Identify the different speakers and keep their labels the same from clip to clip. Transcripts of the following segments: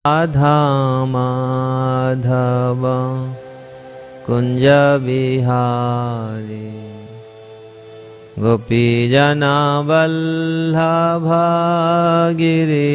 Speaker 1: राधा माधव कुंज बिहारी गोपीजना वल्लभ गिरिवरधारी।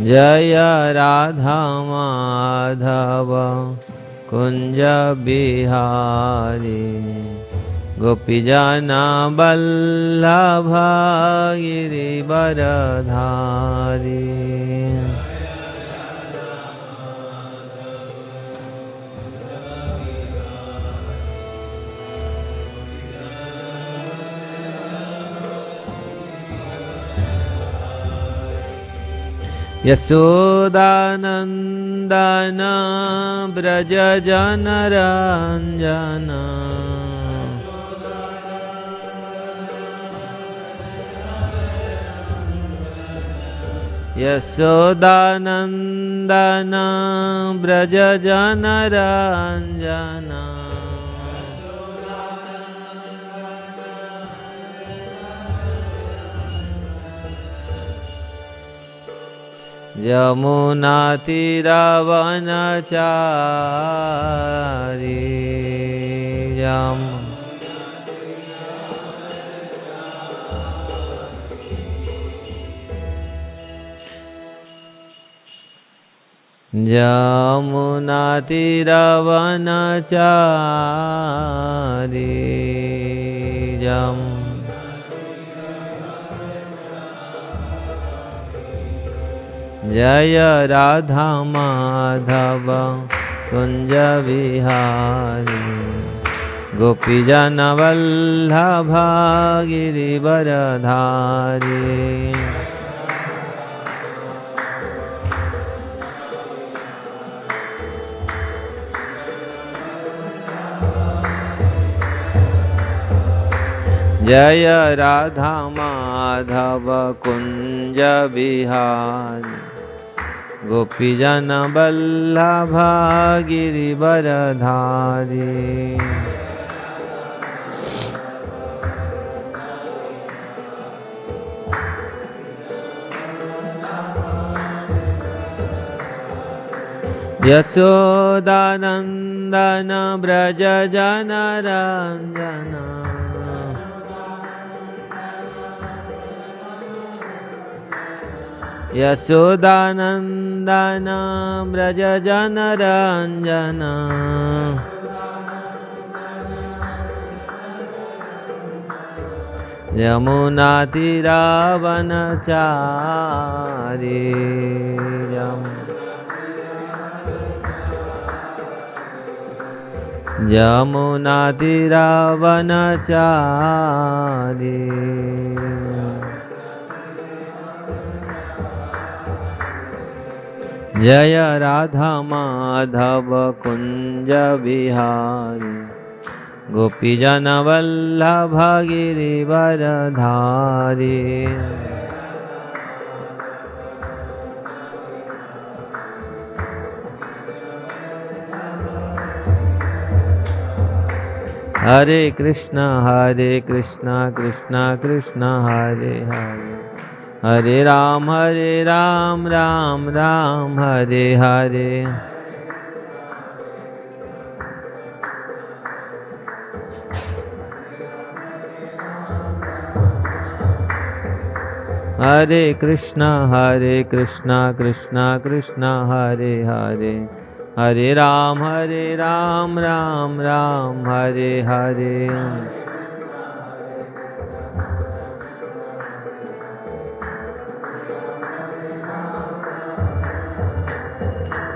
Speaker 1: जय राधा माधव कुंज बिहारी गोपीजना वल्लभ गिरिवरधारी। यशोदानंदन ब्रज जनरंजन यशोदानंदन ब्रज जनरंजन। यमुना तीरवनचारी यमुना तीरवनचारी जय राधा माधव कुंज बिहारी गोपीजन वल्लभ गिरिवरधारी। जय राधा माधव कुंज बिहारी गोपीजन वल्लभ गिरिवरधारी। यशोदानंदन ब्रज जनरंजन यशोदानंदन ब्रज जनरंजन। यमुना तीरवनचारी यमुना तीरवनचारी। जय राधा माधव कुंज बिहारी गोपीजन वल्लभ गिरिवरधारी। हरे कृष्णा कृष्णा कृष्णा हरे हरे हरे राम राम राम हरे हरे। हरे कृष्णा कृष्णा कृष्णा हरे हरे हरे राम राम राम हरे हरे।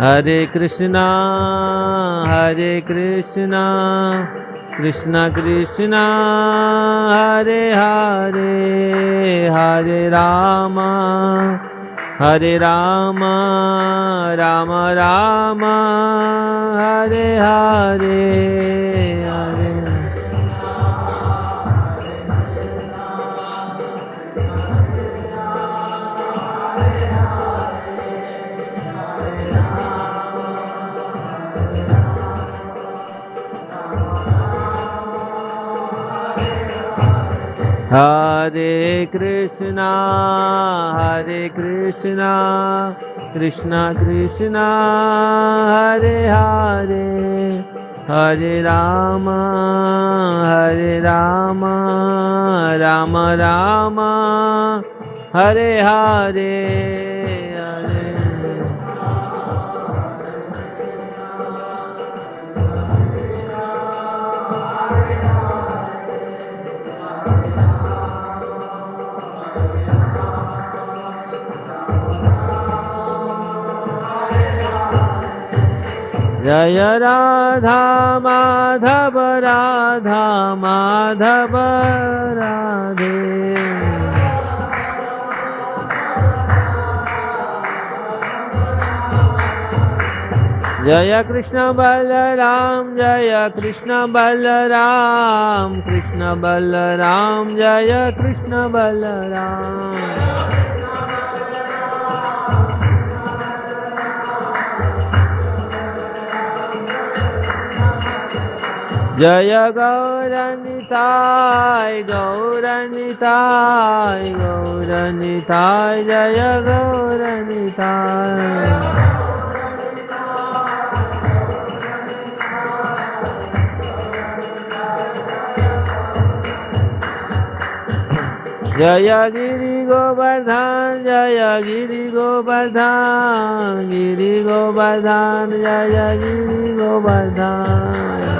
Speaker 1: हरे Krishna Krishna Krishna Hare Hare Hare Ram Ram Ram Hare Hare Hare. Hare Krishna Krishna Krishna Hare Hare Hare Rama Rama Rama Hare Hare Hare Jaya Radha Madhava Radha Madhava Radhe Jaya Krishna Balaram Jaya Krishna Balaram Krishna Balaram Jaya Krishna Balaram Jaya Gauranitai Gauranitai Gauranitai Jaya Gauranitai Jaya Giri Govardhan Jaya Giri Govardhan Giri Govardhan Jaya Giri Govardhan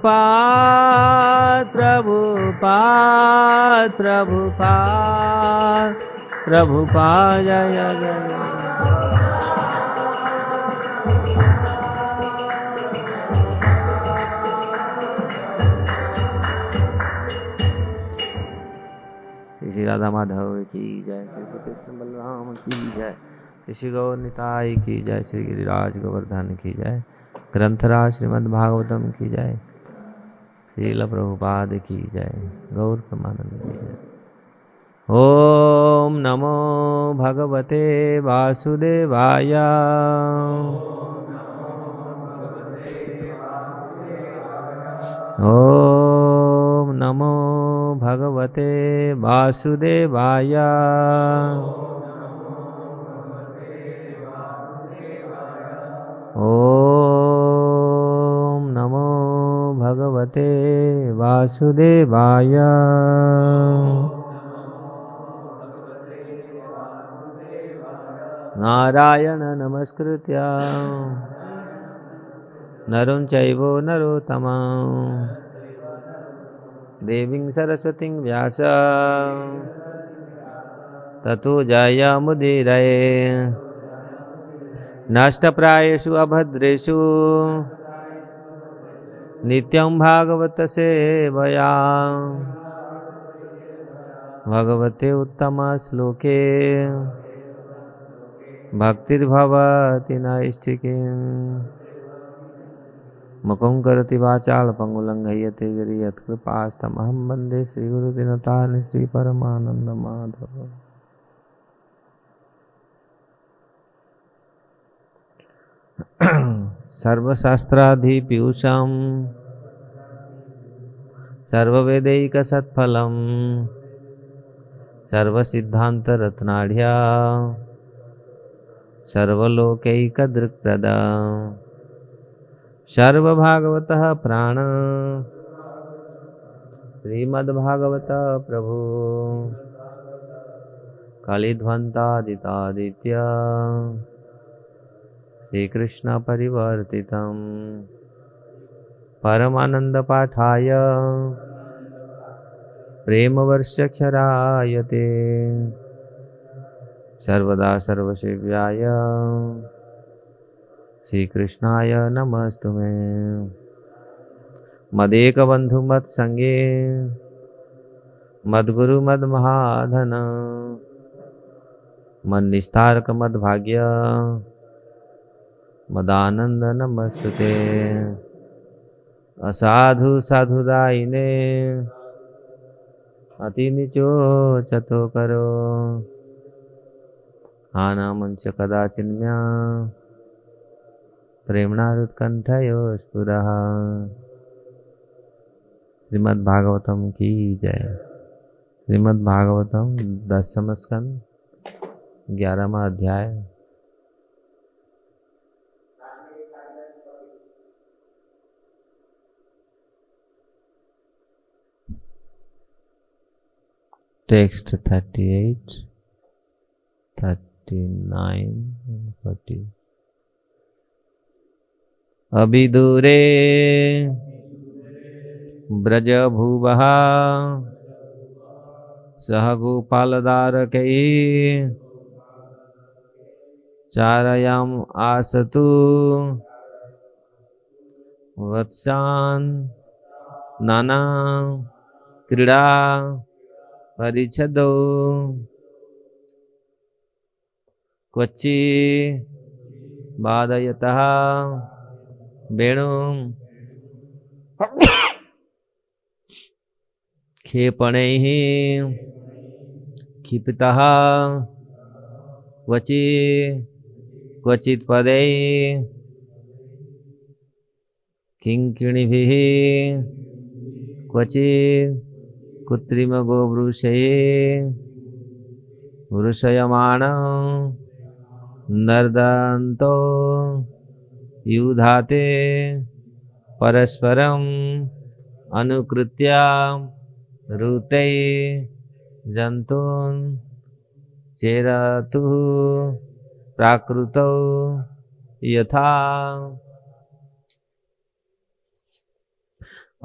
Speaker 1: Prabhupada Prabhupada Prabhupada Prabhupada Jaya Jaya Shri Radha Madhav की जय श्री कृष्ण बलराम की जय श्री गौर निताई की जय श्री गिरिराज गोवर्धन की जय ग्रंथराज श्रीमद् भागवतम की जय श्रील प्रभुपाद की जय गौर प्रमानंद की जय ओम नमो भगवते वासुदेवाय ओम नमो भगवते वासुदेवाय ओम नमो भगवते वासुदेवाय नारायण नमस्कृत्य नरं चैव नरोत्तमं देवीं सरस्वतीं व्यास ततो जयमुदीरये नष्टप्रायेषु अभद्रेषु नित्यं भागवत सेवया भगवते उत्तम श्लोके भक्तिर्भवति नैष्ठिके मुखं करोति वाचाल पंगुलंघयते गिरि यत्कृपास्तमहं वन्दे श्रीगुरुदिनतारिणं श्रीपरमानन्द माधव सर्वशास्त्राधिपीयूषं सर्ववेदैकसत्फलं सर्वसिद्धान्तरत्नाढ्या सर्वलोकैकदृक्प्रदा सर्वभागवतः प्राण श्रीमद्भागवत प्रभु कलिध्वंतादितादित्य श्रीकृष्ण परिवर्तितं परमानंद पाठाय प्रेमवर्षक्षरायते सर्वदा सर्वसेव्याय श्रीकृष्णाय नमस्तुमे मदेकबंधु मत्संगे मद्गुरु मद्महाधन मन्निस्तारक मद्भाग्य मदानंद नमस्तुते असाधु साधुदायिने अति नीचो चतो करो आना मंच कदाचिन्म्या प्रेम्णारुत्कण्ठयो स्फुरः। श्रीमद्भागवतम की जय। श्रीमद्भागवतम 10वां स्कंद 11वां अध्याय। टेक्स्ट 38, 39, 40। अभिदूरे ब्रजभुवः सह गोपालदारकैः चारयाम आसतु वत्सान् नाना क्रीडा परिच्छदो क्वचि वादयतः वेणुं क्षेपणैः क्षिपितः क्वचित् पदैः किङ्किणिभिः क्वचित् कृत्रिमगोवृषैः वृषयमाणं नर्दन्तो युधाते परस्परम् अनुकृत्य ऋतै जन्तून् चेरतुः प्राकृतौ यथा।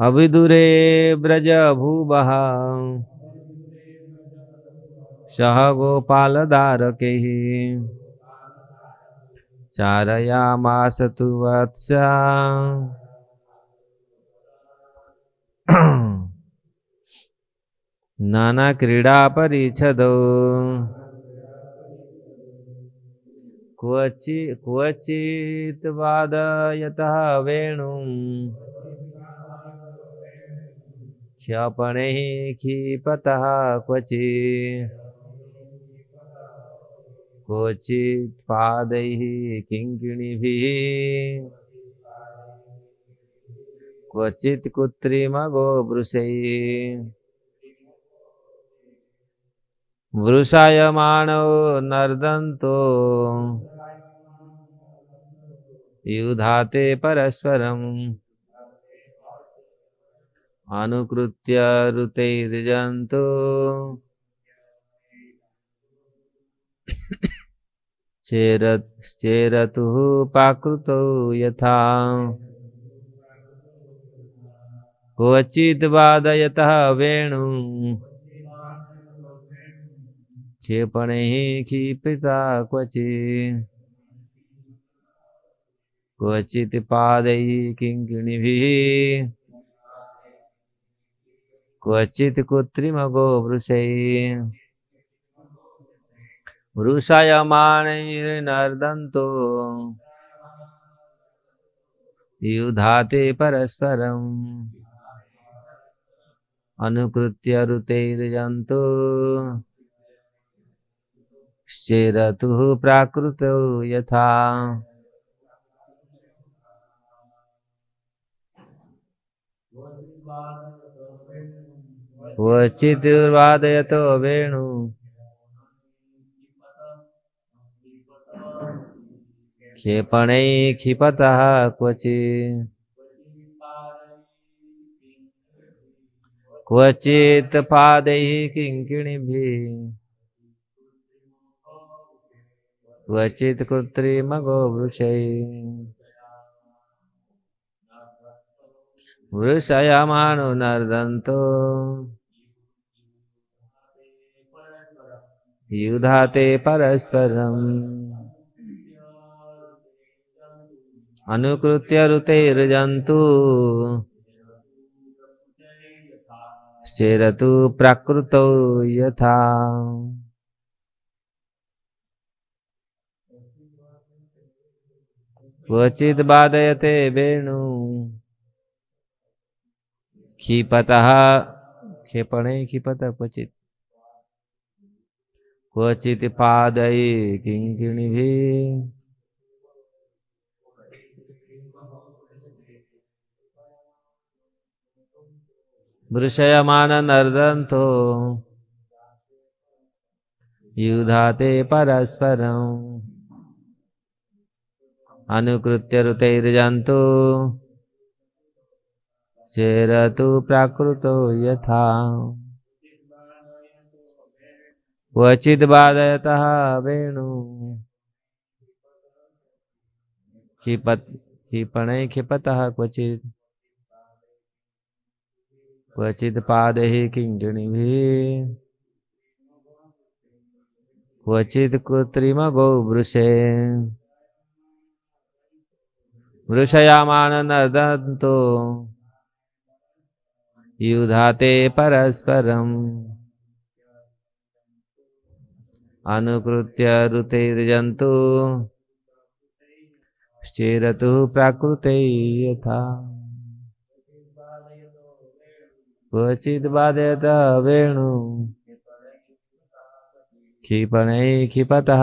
Speaker 1: अविदुरे ब्रजभुवः सह गोपालदारकैः चारयामास तु वत्सा नाना क्रीडा परिच्छदो क्वचित् वादयतः वेणुं क्षपणैः क्षिपतः क्वचित् पादैः किङ्किणिभिः क्वचित् कृत्रिमगोवृषैः वृषायमाणो नर्दन्तो युधाते परस्परम् अनुकृत्य ऋतैर्जन्तु चेरतुः प्राकृतौ यथा। क्वचित् वादयतः वेणुं क्षेपणैः क्षिपितः क्वचित् पादैः किङ्किणिभिः क्वचित् कृत्रिमगोवृषैः वृषायमाणैर्नर्दन्तो युधाते परस्परम् अनुकृत्य ऋतैर्जन्तु चेरतुः प्राकृतौ यथा। क्वचित् वादयतो वेणु क्षेपणैः क्षिपतः क्वचित् पादैः किङ्किणिभिः क्वचित् कृत्रिमगोवृषैः वृषायमाणो नर्दन्तो युधाते परस्परम् अनुकृत्य ऋतैर्जन्तु चेरतु प्राकृतौ यथा। क्वचित् वादयते वेणु क्षिपतः क्षेपणे क्षिपतः क्वचित् पादैः किङ्किणिभिः वृषयमान नर्दन्तो युधाते परस्परम् अनुकृत्य ऋतैर्जन्तु चेरतु प्राकृतो यथा क्वचिद् वादयतः वेणु क्षिपणैः क्षिपतः क्वचिद् पादैः किङ्किणिभिः क्वचिद् कृत्रिमगो वृषे वृषयामान नर्दन्तो युधाते परस्परम् अनुकृत्य ऋतैर्जन्तु चेरतु प्राकृते यथा क्वचिद् वादयतः वेणु क्षिपणैः क्षिपतः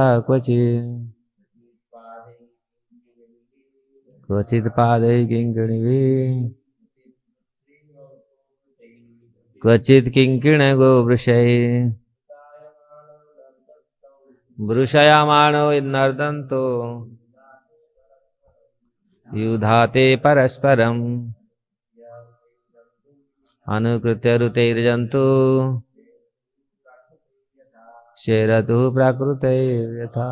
Speaker 1: क्वचिद् पादैः किङ्किणिभिः क्वचिद् किङ्किणगो वृषैः वृषयमाणो नर्दन्तो युधाते परस्परम् अनुकृत्य ऋतैर्जन्तु चेरतु प्राकृते यथा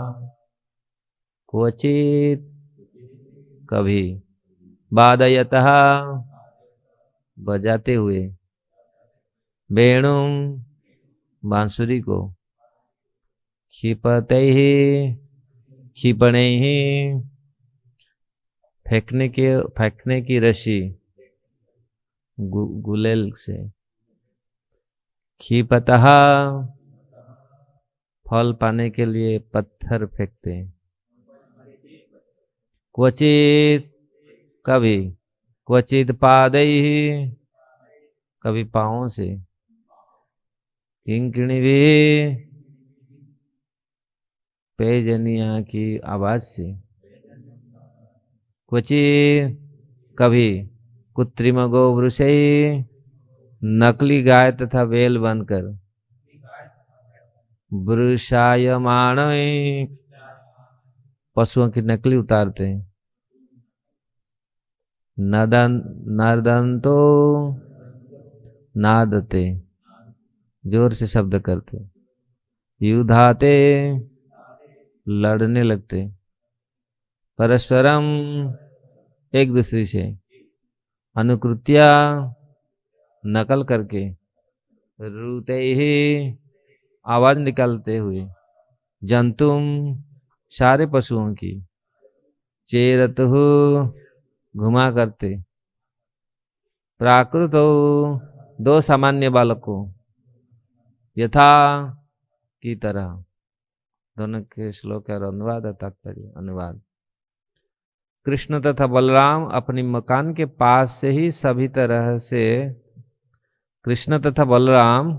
Speaker 1: क्वचित् कभी वादयतः बजाते हुए वेणु बांसुरी को क्षिपतैः क्षिपणैः फेंकने की रस्सी गुलेल से क्षिपतः फल पाने के लिए पत्थर फेंकते हैं क्वचित कभी क्वचित पादैः कभी पाँवों से किंकिणी भी पेजनिया की आवाज से क्वचित कभी कृत्रिम गो वृषै नकली गाय तथा बैल बनकर वृषायमाण पशुओं की नकली उतारते हैं नर्दन्तो नादते जोर से शब्द करते युधाते लड़ने लगते परस्परम एक दूसरे से अनुकृत्या नकल करके रुते ही आवाज निकालते हुए जंतुम सारे पशुओं की चेरतु घुमा करते प्राकृतो दो सामान्य बालकों यथा की तरह। दोनों के श्लोक और अनुवाद तात्पर्य अनुवाद। कृष्ण तथा बलराम अपनी मकान के पास से ही सभी तरह से कृष्ण तथा बलराम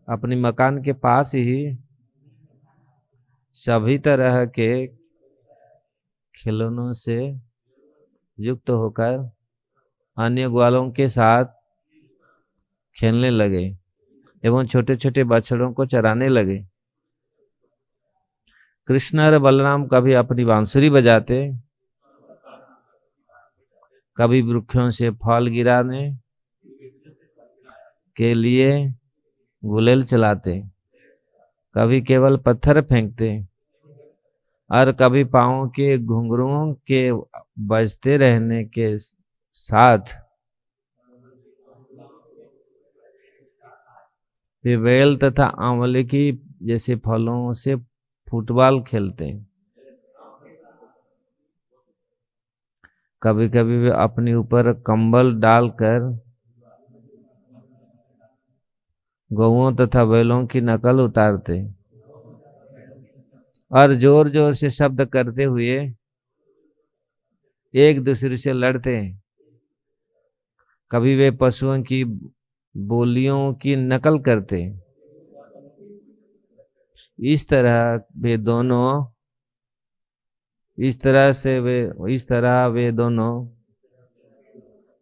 Speaker 1: अपनी मकान के पास ही सभी तरह के खिलौनों से युक्त होकर अन्य ग्वालों के साथ खेलने लगे एवं छोटे छोटे बछड़ों को चराने लगे। कृष्ण और बलराम कभी अपनी बांसुरी बजाते, कभी वृक्षों से फल गिराने के लिए गुलेल चलाते, कभी केवल पत्थर फेंकते और कभी पाँव के घुंघरुओं के बजते रहने के साथ वे बेल तथा आंवले की जैसे फलों से फुटबॉल खेलते हैं। कभी कभी वे अपने ऊपर कंबल डालकर गौओं तथा बैलों की नकल उतारते और जोर जोर से शब्द करते हुए एक दूसरे से लड़ते हैं। कभी वे पशुओं की बोलियों की नकल करते हैं। इस तरह वे दोनों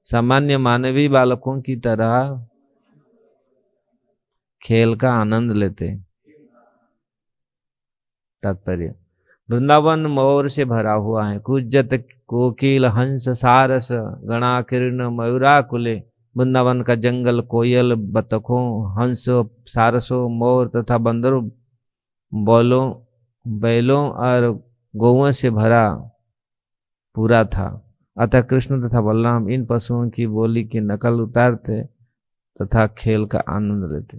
Speaker 1: सामान्य मानवीय बालकों की तरह खेल का आनंद लेते। तात्पर्य, वृंदावन मोर से भरा हुआ है। कुजत कोकिल हंस सारस गणा किरण मयूराकुले। वृंदावन का जंगल कोयल बतखों हंसों सारसों मोर तथा बंदरों बैलों बैलों और गौओं से भरा पूरा था। अतः कृष्ण तथा बलराम इन पशुओं की बोली की नकल उतारते तथा खेल का आनंद लेते।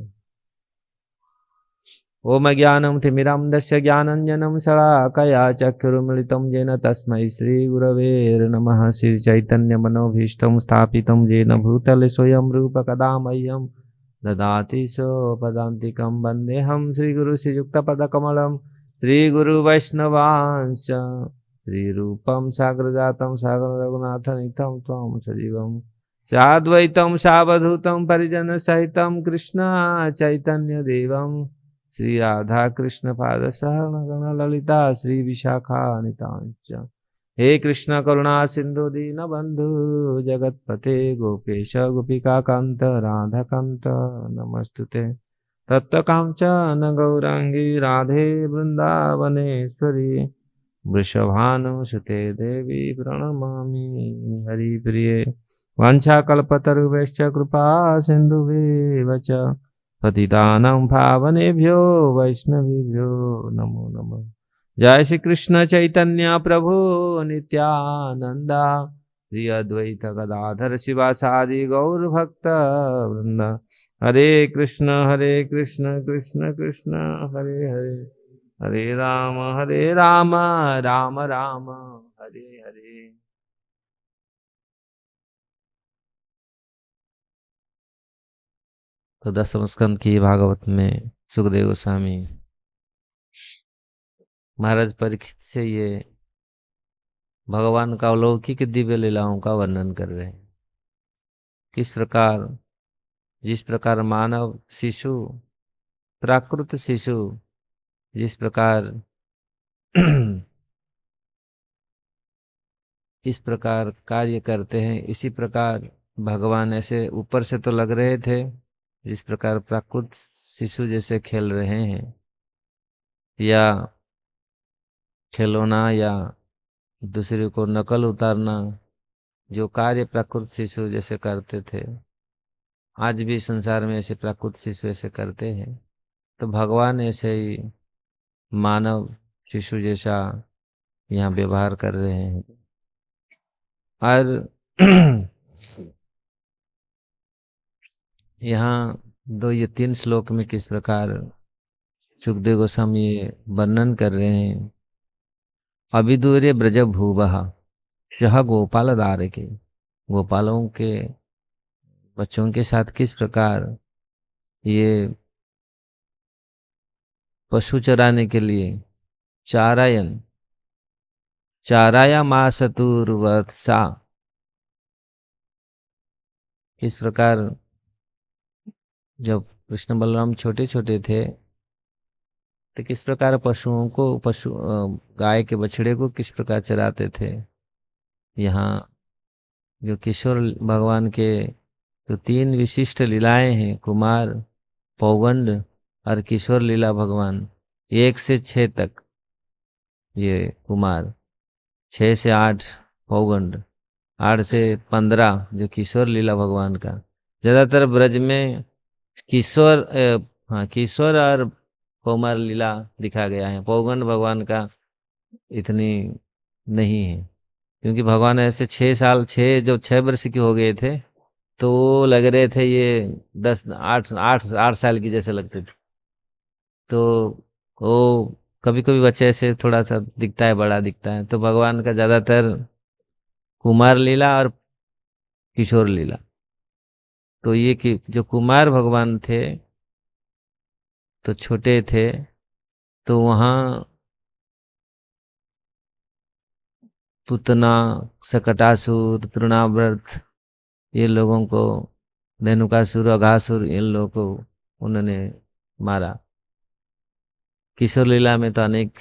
Speaker 1: ओम ज्ञानं तिमिरान्धस्य ज्ञानाञ्जनं शलाकया चक्षुरुन्मिलितं येन तस्मै श्रीगुरवे नमः। श्रीचैतन्यमनोभीष्टं स्थापितं येन भूतले स्वयं रूप कदा मह्यं ददाति स्वपदान्तिकं। वन्देऽहं श्रीगुरुश्रीयुक्तपदकमलं श्रीगुरुवैष्णवांश्च श्रीरूपं साग्रजातं सागररघुनाथनितं त्वं सजीवं साद्वैतं सावधूतं परिजनसहितं कृष्ण चैतन्यदेवं श्री राधा कृष्ण पाद सहगण ललिता श्री विशाखानितांच। हे कृष्ण करुणा सिंधु दीन बंधु जगतपते गोपेश गोपिका कांत राधा कांत नमस्तुते। तप्त कांचन गौरांगी राधे वृंदावनेश्वरी वृषभानुसुते देवी प्रणमामि हरिप्रिये। वाञ्छाकल्पतरुभ्यश्च कृपा सिन्धुभ्येव च पतितानां पावनेभ्यो वैष्णवेभ्यो नमो नमः। जय श्री कृष्ण चैतन्य प्रभु नित्यानंदा श्री अद्वैत गदाधर शिवासादि गौर भक्त वृंद। हरे कृष्ण कृष्ण कृष्ण हरे हरे हरे राम राम राम हरे हरे। तो 10वें स्कंद की भागवत में सुखदेव गोस्वामी महाराज परीक्षित से ये भगवान का अलौकिक दिव्य लीलाओं का वर्णन कर रहे हैं। किस प्रकार, जिस प्रकार मानव शिशु, प्राकृत शिशु जिस प्रकार इस प्रकार कार्य करते हैं, इसी प्रकार भगवान ऐसे ऊपर से तो लग रहे थे, जिस प्रकार प्राकृत शिशु जैसे खेल रहे हैं या खिलौना या दूसरे को नकल उतारना, जो कार्य प्राकृत शिशु जैसे करते थे, आज भी संसार में ऐसे प्राकृत शिशु ऐसे करते हैं। तो भगवान ऐसे ही मानव शिशु जैसा यहाँ व्यवहार कर रहे हैं। और यहाँ 2 या 3 श्लोक में किस प्रकार सुखदेव गोस्वामी वर्णन कर रहे हैं। अविदूरे ब्रज भूवः सह गोपाल दारके। गोपालों के बच्चों के साथ किस प्रकार ये पशु चराने के लिए चाराया मासतुर्वत्सा, इस प्रकार जब कृष्ण बलराम छोटे छोटे थे तो किस प्रकार पशुओं को गाय के बछड़े को किस प्रकार चराते थे। यहाँ जो किशोर भगवान के तो 3 विशिष्ट लीलाएं हैं, कुमार, पौगंड और किशोर लीला भगवान। 1 से 6 तक ये कुमार, 6 से 8 पौगंड, 8 से 15 जो किशोर लीला भगवान का। ज्यादातर ब्रज में किशोर और कौमार लीला दिखा गया है। पौगंड भगवान का इतनी नहीं है, क्योंकि भगवान ऐसे 6 वर्ष के हो गए थे तो लग रहे थे ये 8 साल की जैसे लगते थे। तो वो कभी कभी बच्चे ऐसे थोड़ा सा दिखता है, बड़ा दिखता है। तो भगवान का ज्यादातर कुमार लीला और किशोर लीला। तो ये कि जो कुमार भगवान थे तो छोटे थे, तो वहाँ पूतना, शकटासुर, तृणाव्रत, ये लोगों को, धेनुकासुर, अघासुर, इन लोगों को उन्होंने मारा। किशोर लीला में तो अनेक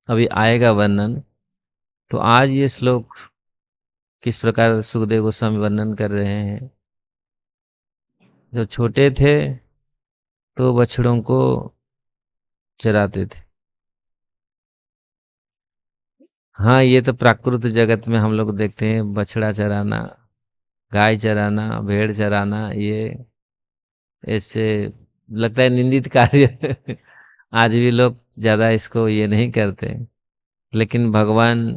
Speaker 1: अभी आएगा वर्णन। तो आज ये श्लोक किस प्रकार सुखदेव गोस्वामी वर्णन कर रहे हैं। जब छोटे थे तो बछड़ों को चराते थे। हाँ, ये तो प्राकृत जगत में हम लोग देखते हैं, बछड़ा चराना, गाय चराना, भेड़ चराना, ये ऐसे लगता है निंदित कार्य। आज भी लोग ज्यादा इसको ये नहीं करते, लेकिन भगवान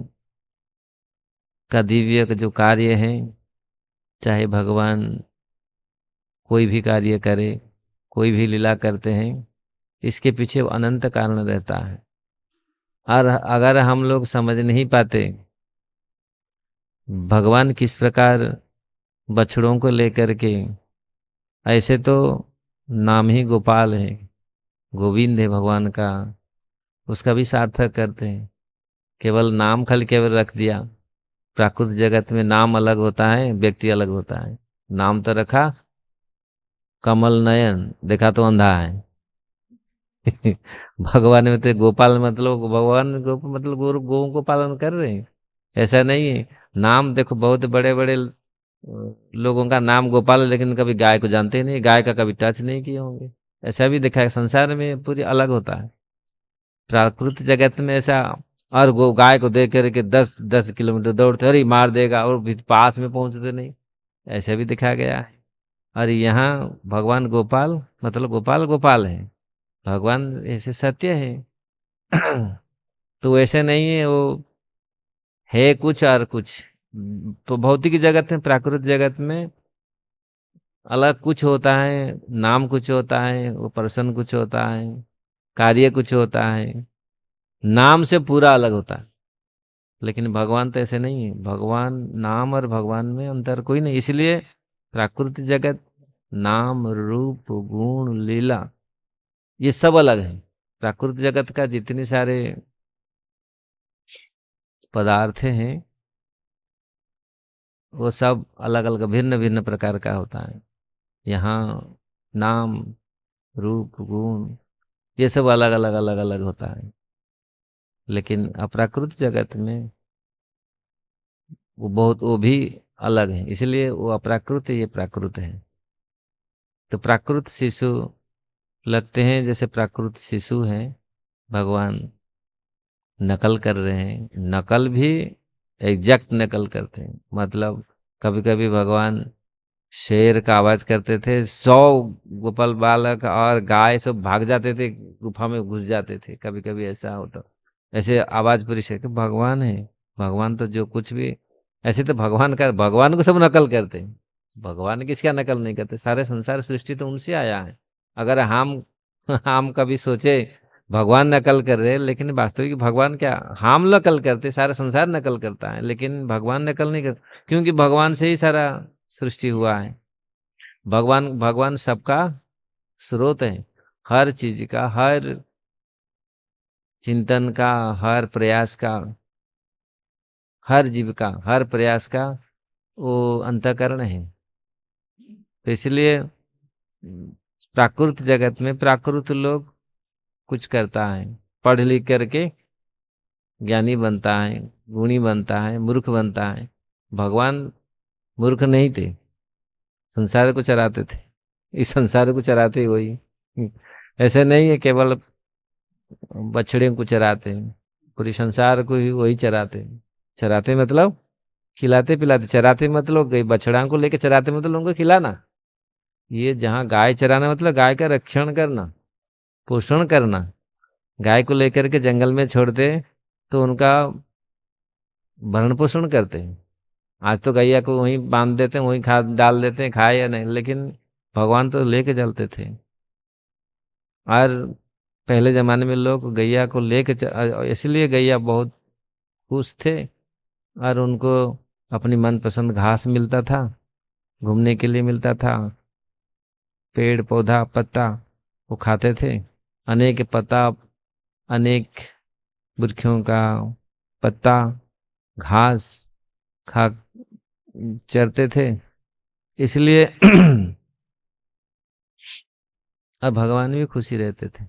Speaker 1: का दिव्य जो कार्य है, चाहे भगवान कोई भी कार्य करे, कोई भी लीला करते हैं, इसके पीछे अनंत कारण रहता है। और अगर हम लोग समझ नहीं पाते भगवान किस प्रकार बछड़ों को लेकर के, ऐसे तो नाम ही गोपाल है, गोविंद है भगवान का, उसका भी सार्थक करते हैं। केवल नाम खाली केवल रख दिया। प्राकृतिक जगत में नाम अलग होता है, व्यक्ति अलग होता है। नाम तो रखा कमल नयन, देखा तो अंधा है। भगवान में तो गोपाल मतलब भगवान गो मतलब गौओं को पालन कर रहे हैं, ऐसा नहीं है। नाम देखो, बहुत बड़े बड़े लोगों का नाम गोपाल है, लेकिन कभी गाय को जानते ही नहीं, गाय का कभी टच नहीं किए होंगे। ऐसा भी देखा है, संसार में पूरी अलग होता है। प्राकृतिक जगत में ऐसा, और गाय को देख करके 10-10 किलोमीटर दौड़ते, अरे मार देगा, और भी पास में पहुंचते नहीं, ऐसा भी दिखा गया है। और यहाँ भगवान गोपाल मतलब गोपाल गोपाल है, भगवान ऐसे सत्य है। तो वैसे नहीं है, वो है कुछ और कुछ। तो भौतिक जगत में, प्राकृतिक जगत में अलग कुछ होता है, नाम कुछ होता है, वो पर्सन कुछ होता है, कार्य कुछ होता है, नाम से पूरा अलग होता है। लेकिन भगवान तो ऐसे नहीं है, भगवान नाम और भगवान में अंतर कोई नहीं। इसलिए प्राकृतिक जगत, नाम रूप गुण लीला, ये सब अलग है। प्राकृतिक जगत का जितने सारे पदार्थ हैं, वो सब अलग अलग भिन्न भिन्न प्रकार का होता है। यहाँ नाम रूप गुण ये सब अलग अलग अलग अलग होता है। लेकिन अप्राकृत जगत में वो भी अलग है, इसलिए वो अप्राकृत है, ये प्राकृत है। तो प्राकृत शिशु लगते हैं जैसे प्राकृत शिशु हैं, भगवान नकल कर रहे हैं। नकल भी एग्जैक्ट नकल करते हैं, मतलब कभी कभी भगवान शेर का आवाज करते थे, 100 गोपाल बालक और गाय सब भाग जाते थे, गुफा में घुस जाते थे, कभी कभी ऐसा होता। ऐसे आवाज पूरी से कि भगवान है, भगवान तो जो कुछ भी, ऐसे तो भगवान को सब नकल करते हैं। भगवान किसका नकल नहीं करते, सारे संसार सृष्टि तो उनसे आया है। अगर हम कभी सोचे भगवान नकल कर रहे हैं, लेकिन वास्तविक भगवान क्या, हम नकल करते, सारा संसार नकल करता है, लेकिन भगवान नकल नहीं करते, क्योंकि भगवान से ही सारा सृष्टि हुआ है। भगवान भगवान सबका स्रोत है, हर चीज का, हर चिंतन का, हर प्रयास का, हर जीव का, हर प्रयास का वो अंतःकरण है। तो इसलिए प्राकृत जगत में प्राकृत लोग कुछ करता है, पढ़ लिख करके ज्ञानी बनता है, गुणी बनता है, मूर्ख बनता है। भगवान मूर्ख नहीं थे, संसार को चराते थे, इस संसार को चराते ही वही। ऐसे नहीं है केवल बछड़े को चराते हैं, पूरी संसार को ही वही चराते हैं। चराते मतलब खिलाते पिलाते, चराते मतलब गई बछड़ा को लेके चराते मतलब उनको खिलाना। ये जहाँ गाय चराना मतलब गाय का रक्षण करना, पोषण करना। गाय को लेकर के जंगल में छोड़ते तो उनका भरण पोषण करते हैं। आज तो गैया को वहीं बांध देते हैं, वहीं खा डाल देते हैं, खाए या नहीं, लेकिन भगवान तो लेके चलते थे। और पहले जमाने में लोग गैया को इसलिए गैया बहुत खुश थे, और उनको अपनी मनपसंद घास मिलता था, घूमने के लिए मिलता था, पेड़ पौधा पत्ता वो खाते थे। अनेक पत्ता, अनेक वृक्षों का पत्ता घास खा चरते थे, इसलिए अब भगवान भी खुशी रहते थे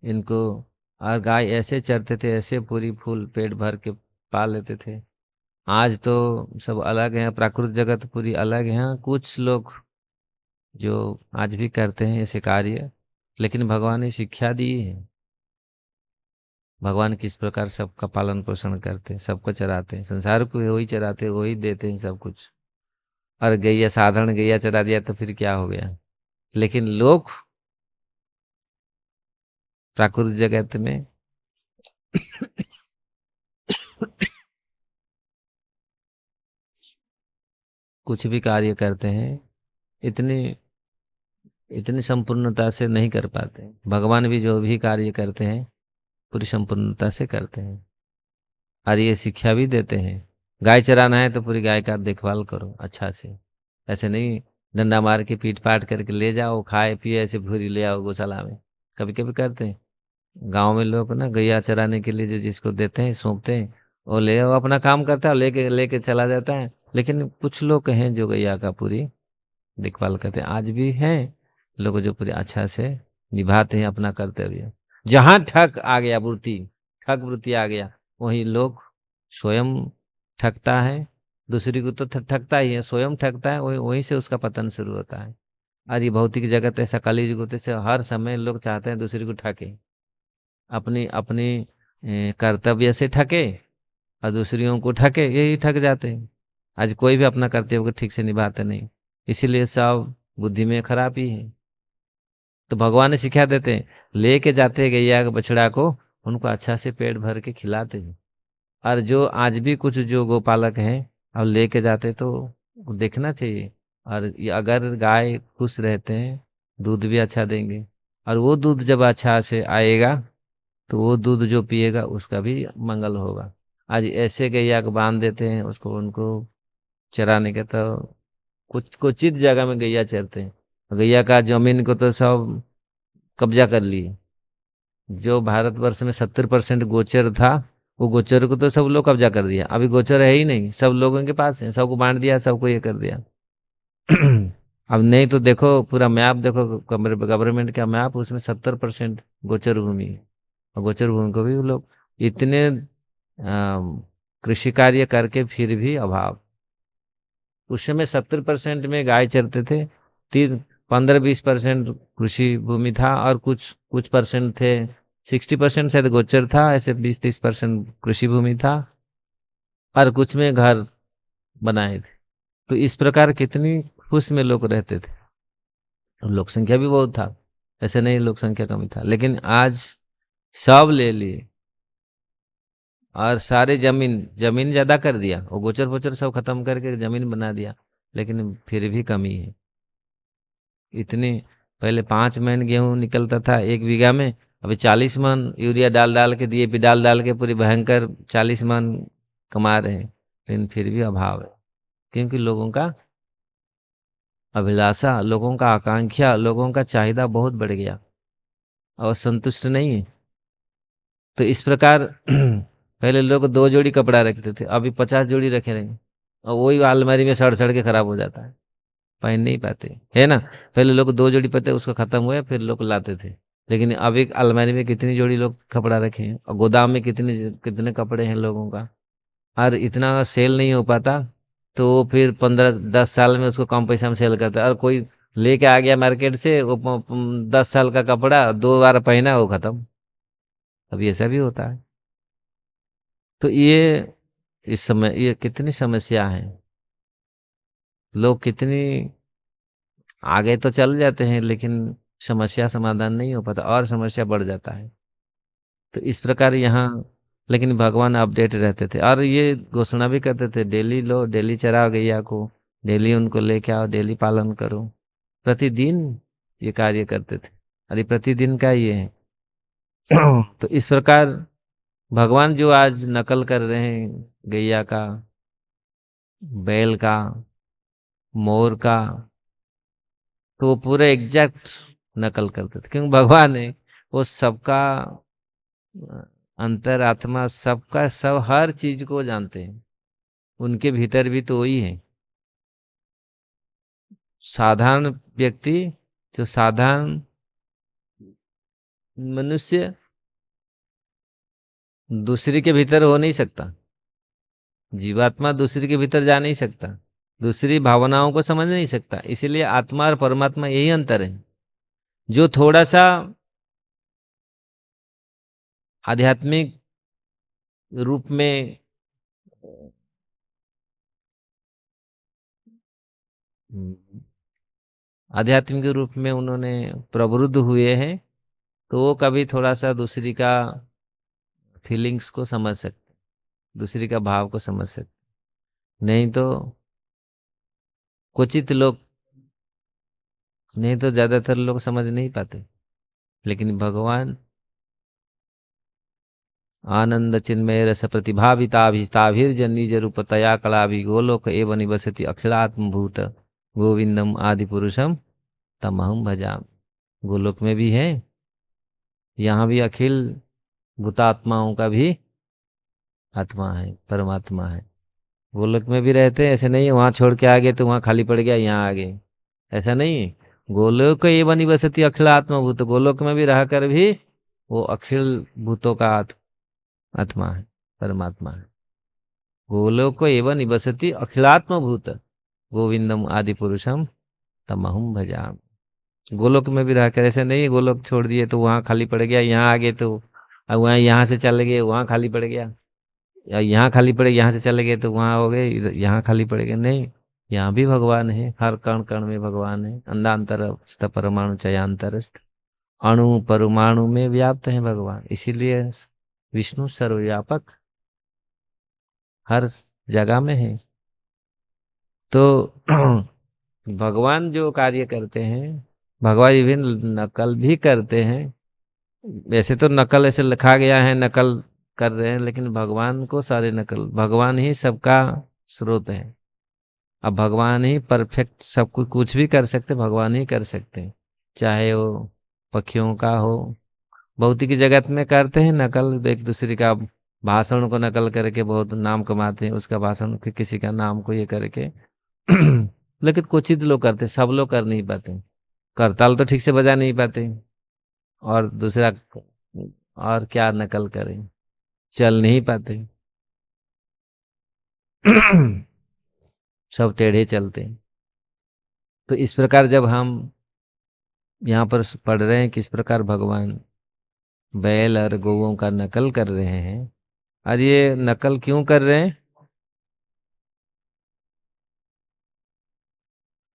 Speaker 1: इनको। और गाय ऐसे चरते थे, ऐसे पूरी फूल पेट भर के पा लेते थे। आज तो सब अलग हैं, प्राकृत जगत पूरी अलग है। कुछ लोग जो आज भी करते हैं ऐसे कार्य, लेकिन भगवान ने शिक्षा दी है। भगवान किस प्रकार सबका पालन पोषण करते हैं, सबको चराते हैं, संसार को वही चराते हैं, वही देते हैं सब कुछ। और गैया, साधारण गैया चरा दिया तो फिर क्या हो गया। लेकिन लोग प्राकृतिक जगत में कुछ भी कार्य करते हैं, इतनी इतनी संपूर्णता से नहीं कर पाते। भगवान भी जो भी कार्य करते हैं पूरी संपूर्णता से करते हैं। और ये शिक्षा भी देते हैं, गाय चराना है तो पूरी गाय का देखभाल करो अच्छा से। ऐसे नहीं डंडा मार के पीट पाट करके ले जाओ, खाए पिए ऐसे भूरी ले आओ गौशाला में। कभी कभी करते हैं गांव में लोग ना, गैया चराने के लिए जो जिसको देते हैं सौंपते हैं, वो ले वो अपना काम करता है, लेके लेके चला जाता है। लेकिन कुछ लोग हैं जो गैया का पूरी देखभाल करते हैं, आज भी हैं लोग जो पूरी अच्छा से निभाते हैं अपना कर्तव्य। जहां ठग आ गया वृत्ति, ठग वृत्ति आ गया, वही लोग स्वयं ठगता है। दूसरी को तो ठगता ही है, स्वयं ठगता है, वही वहीं से उसका पतन शुरू होता है। और ये भौतिक जगत ऐसा, कलयुग युग होते से हर समय लोग चाहते हैं दूसरे को ठगे, अपनी अपनी कर्तव्य से ठगे और दूसरियों को ठगे, यही ठग जाते हैं। आज कोई भी अपना कर्तव्य को ठीक से निभाते नहीं, इसीलिए सब बुद्धि में खराबी है। तो भगवान ने सिखा देते हैं, लेके जाते हैं गैया के बछड़ा को, उनको अच्छा से पेट भर के खिलाते हैं। और जो आज भी कुछ जो गोपालक हैं अब लेके जाते तो देखना चाहिए। और ये अगर गाय खुश रहते हैं दूध भी अच्छा देंगे, और वो दूध जब अच्छा से आएगा तो वो दूध जो पिएगा उसका भी मंगल होगा। आज ऐसे गैया को बांध देते हैं, उसको उनको चराने के तो कुछ कुचित जगह में गैया चरते हैं, गैया का जमीन को तो सब कब्जा कर लिए। जो भारतवर्ष में 70% गोचर था, वो गोचर को तो सब लोग कब्जा कर दिया। अभी गोचर है ही नहीं, सब लोगों के पास है, सबको बांट दिया, सबको ये कर दिया। अब नहीं तो देखो पूरा मैप देखो, गवर्नमेंट का मैप, उसमें 70% गोचर भूमि है। और गोचर भूमि को भी वो लोग इतने कृषि कार्य करके फिर भी अभाव। उस समय 70% में गाय चरते थे, 15-20% कृषि भूमि था, और कुछ कुछ परसेंट थे, 60% शायद गोचर था, ऐसे 20-30% कृषि भूमि था, और कुछ में घर बनाए थे। तो इस प्रकार कितनी खुश में लोग रहते थे। और लोक संख्या भी बहुत था, ऐसे नहीं लोक संख्या कमी था, लेकिन आज सब ले लिए। और सारे जमीन जमीन ज्यादा कर दिया, वो गोचर फोचर सब खत्म करके जमीन बना दिया, लेकिन फिर भी कमी है इतनी। पहले 5 मन गेहूं निकलता था 1 बीघा में, अभी 40 मन यूरिया डाल डाल के, डीएपी डाल डाल के पूरी भयंकर 40 मन कमा रहे हैं। लेकिन फिर भी अभाव है, क्योंकि लोगों का अभिलाषा, लोगों का आकांक्षा, लोगों का चाहिदा बहुत बढ़ गया और संतुष्ट नहीं है। तो इस प्रकार पहले लोग 2 जोड़ी कपड़ा रखते थे, अभी 50 जोड़ी रखे रहेंगे, और वही अलमारी में सड़ सड़ के खराब हो जाता है, पहन नहीं पाते, है ना। पहले लोग 2 जोड़ी पहनते, उसको खत्म हुए फिर लोग लाते थे। लेकिन अब एक अलमारी में कितनी जोड़ी लोग कपड़ा रखे हैं, और गोदाम में कितने कितने कपड़े हैं लोगों का। और इतना सेल नहीं हो पाता, तो वो फिर 15-10 साल में उसको कम पैसा में सेल करता है। और कोई लेके आ गया मार्केट से, वो 10 साल का कपड़ा 2 बार पहना वो खत्म। अब ऐसा भी होता है। तो ये इस समय ये कितनी समस्या है, लोग कितनी आगे तो चल जाते हैं, लेकिन समस्या समाधान नहीं हो पाता और समस्या बढ़ जाता है। तो इस प्रकार यहाँ, लेकिन भगवान अपडेट रहते थे, और ये घोषणा भी करते थे, डेली लो, डेली चराओ गैया को, डेली उनको लेके आओ, डेली पालन करो। प्रतिदिन ये कार्य करते थे, अरे प्रतिदिन का ये है। तो इस प्रकार भगवान जो आज नकल कर रहे हैं गैया का, बैल का, मोर का, तो वो पूरे एग्जैक्ट नकल करते थे, क्योंकि भगवान है, वो सबका अंतरात्मा, सबका सब हर चीज को जानते हैं, उनके भीतर भी तो वही है। साधारण व्यक्ति, जो साधारण मनुष्य दूसरे के भीतर हो नहीं सकता, जीवात्मा दूसरे के भीतर जा नहीं सकता, दूसरी भावनाओं को समझ नहीं सकता। इसीलिए आत्मा और परमात्मा यही अंतर है। जो थोड़ा सा आध्यात्मिक रूप में हम्म, आध्यात्मिक रूप में उन्होंने प्रवृत्त हुए हैं, तो वो कभी थोड़ा सा दूसरी का फीलिंग्स को समझ सकते, दूसरी का भाव को समझ सकते। नहीं तो क्वचित लोग, नहीं तो ज्यादातर लोग समझ नहीं पाते। लेकिन भगवान आनंद चिन्मय रस प्रतिभाविताभिताभिर्जनिज रूपतया कलाभि गोलोक एव निवसति अखिलात्म भूत गोविंदम आदि पुरुषम तमहम भजाम। गोलोक में भी है, यहाँ भी अखिल भूतात्माओं का भी आत्मा है, परमात्मा है। गोलोक में भी रहते हैं, ऐसे नहीं है वहां छोड़ के आ गए तो वहां खाली पड़ गया यहाँ आ गए, ऐसा नहीं है। गोलोक एव निवसति अखिल आत्मभूत, गोलोक में भी रहकर भी वो अखिल भूतों का आत्मा है, परमात्मा है। गोलोक एवं निवसति अखिलात्म भूत गोविंदम आदि पुरुषम तमहम भजाम। गोलोक में भी रहकर, ऐसे नहीं गोलोक छोड़ दिए तो वहां खाली पड़ गया, यहाँ आ गए तो अब वहाँ, यहाँ से चले गए वहां खाली पड़ गया, या यहाँ खाली पड़े यहाँ से चले गए तो वहां हो गए, यहाँ खाली पड़ गए नहीं। यहाँ भी भगवान है, हर कण कण में भगवान है। अंडांतर परमाणु चयांतरस्थ, अणु परमाणु में व्याप्त है भगवान। इसीलिए विष्णु सर्वव्यापक हर जगह में है। तो भगवान जो कार्य करते हैं, भगवान विभिन्न नकल भी करते हैं। वैसे तो नकल ऐसे लिखा गया है, नकल कर रहे हैं, लेकिन भगवान को सारे नकल, भगवान ही सबका स्रोत है। अब भगवान ही परफेक्ट सब कुछ, कुछ भी कर सकते, भगवान ही कर सकते हैं। चाहे वो पक्षियों का हो, भौतिक जगत में करते हैं नकल, एक दूसरे का भाषण को नकल करके बहुत नाम कमाते हैं, उसका भाषण किसी का नाम को ये करके लेकिन कुछ लोग करते, सब लोग कर नहीं पाते। करताल तो ठीक से बजा नहीं पाते, और दूसरा और क्या नकल करें, चल नहीं पाते। सब टेढ़े चलते हैं। तो इस प्रकार जब हम यहाँ पर पढ़ रहे हैं किस प्रकार भगवान बैल और गौओं का नकल कर रहे हैं, और ये नकल क्यों कर रहे हैं?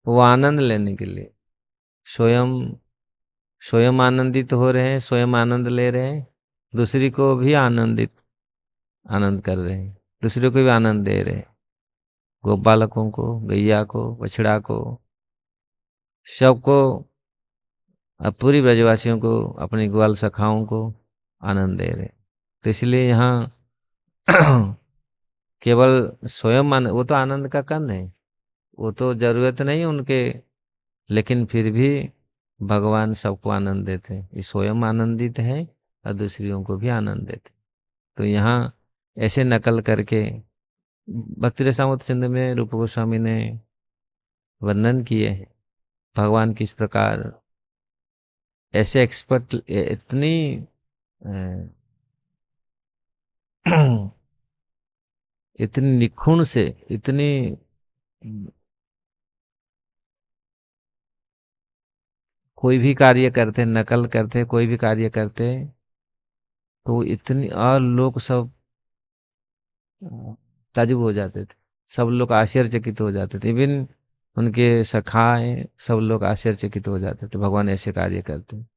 Speaker 1: वो आनंद लेने के लिए, स्वयं स्वयं आनंदित हो रहे हैं, स्वयं आनंद ले रहे हैं, दूसरी को भी आनंद कर रहे हैं, दूसरे को भी आनंद दे रहे हैं। गोपालकों को, गैया को, बछड़ा को, सबको, अब पूरी ब्रजवासियों को, अपनी ग्वाल सखाओं को आनंद दे रहे हैं। तो इसलिए यहाँ केवल स्वयं वो तो आनंद का कण है, वो तो जरूरत नहीं उनके, लेकिन फिर भी भगवान सबको आनंद देते हैं। ये स्वयं आनंदित है और दूसरियों को भी आनंद देते हैं। तो यहाँ ऐसे नकल करके भक्ति रसामृत सिंधु में रूप गोस्वामी ने वर्णन किए हैं भगवान किस प्रकार ऐसे एक्सपर्ट, इतनी अ, इतनी निखुण से, इतनी कोई भी कार्य करते, नकल करते, कोई भी कार्य करते, तो इतनी, और लोग सब ताजुब हो जाते थे, सब लोग आश्चर्यचकित हो जाते थे। इवन उनके सखाए सब लोग आश्चर्यचकित हो जाते थे, भगवान ऐसे कार्य करते हैं।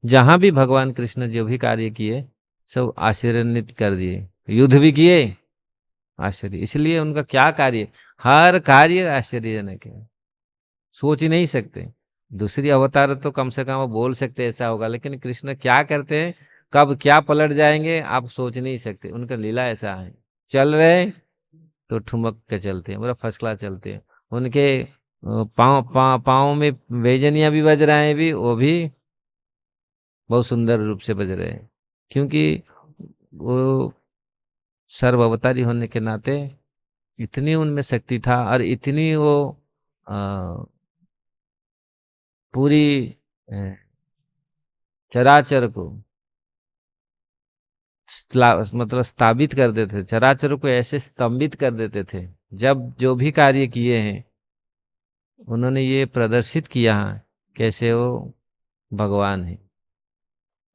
Speaker 1: जहां भी भगवान कृष्ण जो भी कार्य किए सब आश्चर्यान्वित कर दिए, युद्ध भी किए, आश्चर्य। इसलिए उनका क्या कार्य, हर कार्य आश्चर्यजनक है, सोच ही नहीं सकते। दूसरी अवतार तो कम से कम वो बोल सकते ऐसा होगा, लेकिन कृष्ण क्या करते हैं, कब क्या पलट जाएंगे आप सोच नहीं सकते। उनका लीला ऐसा है, चल रहे तो ठुमक के चलते हैं, पूरा फर्स्ट क्लास चलते हैं। उनके पाँव पाँव में बेजनियां भी बज रहे हैं, भी वो भी बहुत सुंदर रूप से बज रहे हैं, क्योंकि वो सर्व अवतारी होने के नाते इतनी उनमें शक्ति था, और इतनी वो अ, पूरी अ, चराचर को मतलब स्थापित कर देते थे, चराचर को ऐसे स्तंभित कर देते थे। जब जो भी कार्य किए हैं उन्होंने ये प्रदर्शित किया है कैसे वो भगवान है।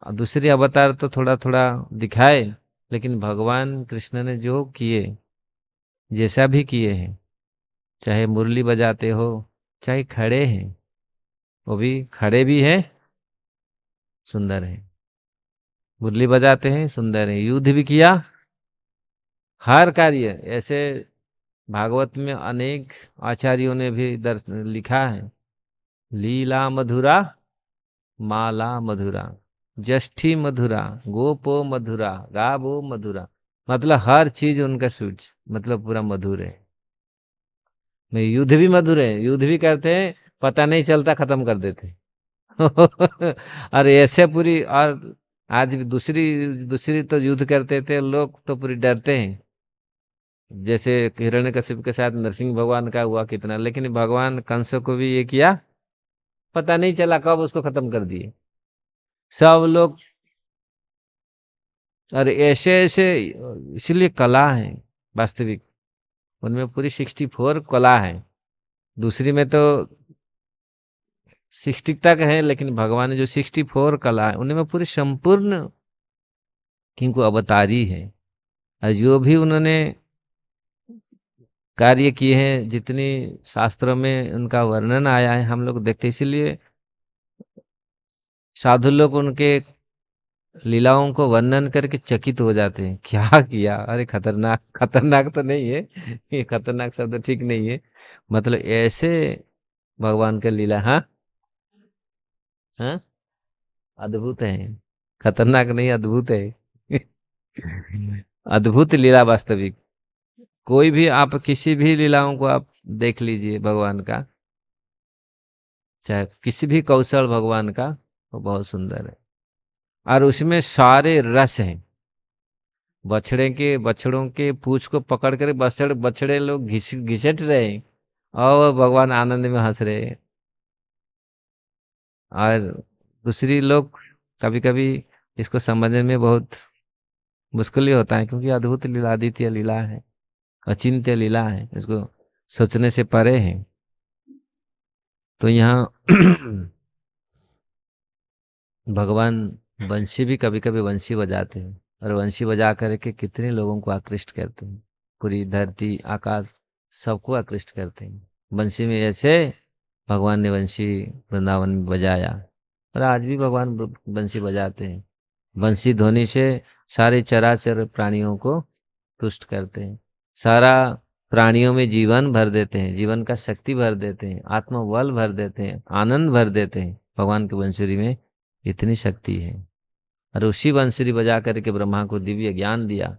Speaker 1: और दूसरे अवतार तो थोड़ा थोड़ा दिखाए, लेकिन भगवान कृष्ण ने जो किए, जैसा भी किए हैं, चाहे मुरली बजाते हो, चाहे खड़े हैं, वो भी खड़े भी हैं, सुंदर है। मुरली बजाते हैं, सुंदर है। युद्ध भी किया, हर कार्य ऐसे। भागवत में अनेक आचार्यों ने भी दर्श लिखा है, लीला मधुरा, माला मधुरा, जष्ठी मधुरा, गोपो मधुरा, गावो मधुरा। मतलब हर चीज उनका स्वीट, मतलब पूरा मधुर है। में युद्ध भी मधुर है, युद्ध भी करते हैं, पता नहीं चलता, खत्म कर देते हैं। और ऐसे पूरी, और आज भी दूसरी दूसरी तो युद्ध करते थे लोग, तो पूरी डरते हैं। जैसे हिरण्यकशिप के साथ नरसिंह भगवान का हुआ कितना, लेकिन भगवान कंस को भी ये किया, पता नहीं चला कब उसको खत्म कर दिए सब लोग। और ऐसे ऐसे, इसीलिए कला है वास्तविक, उनमें पूरी 64 कला है। दूसरी में तो 60 तक है, लेकिन भगवान ने जो 64 कला है उनमें पूरी संपूर्ण किंतु अवतारी है। और जो भी उन्होंने कार्य किए हैं, जितनी शास्त्रों में उनका वर्णन आया है, हम लोग देखते, इसीलिए साधु लोग उनके लीलाओं को वर्णन करके चकित हो जाते हैं, क्या किया, अरे खतरनाक, खतरनाक तो नहीं है, ये खतरनाक शब्द ठीक नहीं है, मतलब ऐसे भगवान का लीला। हाँ, हाँ, अद्भुत है, खतरनाक नहीं, अद्भुत है। अद्भुत लीला वास्तविक। कोई भी आप किसी भी लीलाओं को आप देख लीजिए भगवान का, चाहे किसी भी कौशल भगवान का, वो बहुत सुंदर है। और उसमें सारे रस हैं। बछड़ों के पूंछ को पकड़ कर बछड़े बछड़े लोग घिसट रहे हैं, और भगवान आनंद में हंस रहे हैं। और दूसरी लोग कभी कभी इसको समझने में बहुत मुश्किल ही होता है, क्योंकि अद्भुत लीला, अद्वितीय लीला है, अचिंत्य लीला है, इसको सोचने से परे है। तो यहाँ भगवान बंशी भी कभी कभी बंशी बजाते हैं, और बंशी बजा करके कितने लोगों को आकृष्ट करते हैं, पूरी धरती आकाश सबको आकृष्ट करते हैं बंशी में। ऐसे भगवान ने बंशी वृंदावन में बजाया, और आज भी भगवान बंशी बजाते हैं। बंशी ध्वनि से सारे चराचर प्राणियों को तुष्ट करते हैं, सारा प्राणियों में जीवन भर देते हैं, जीवन का शक्ति भर देते हैं, आत्मबल भर देते हैं, आनंद भर देते हैं। भगवान की बंसुरी में इतनी शक्ति है। और उसी बंसुरी बजा करके ब्रह्मा को दिव्य ज्ञान दिया,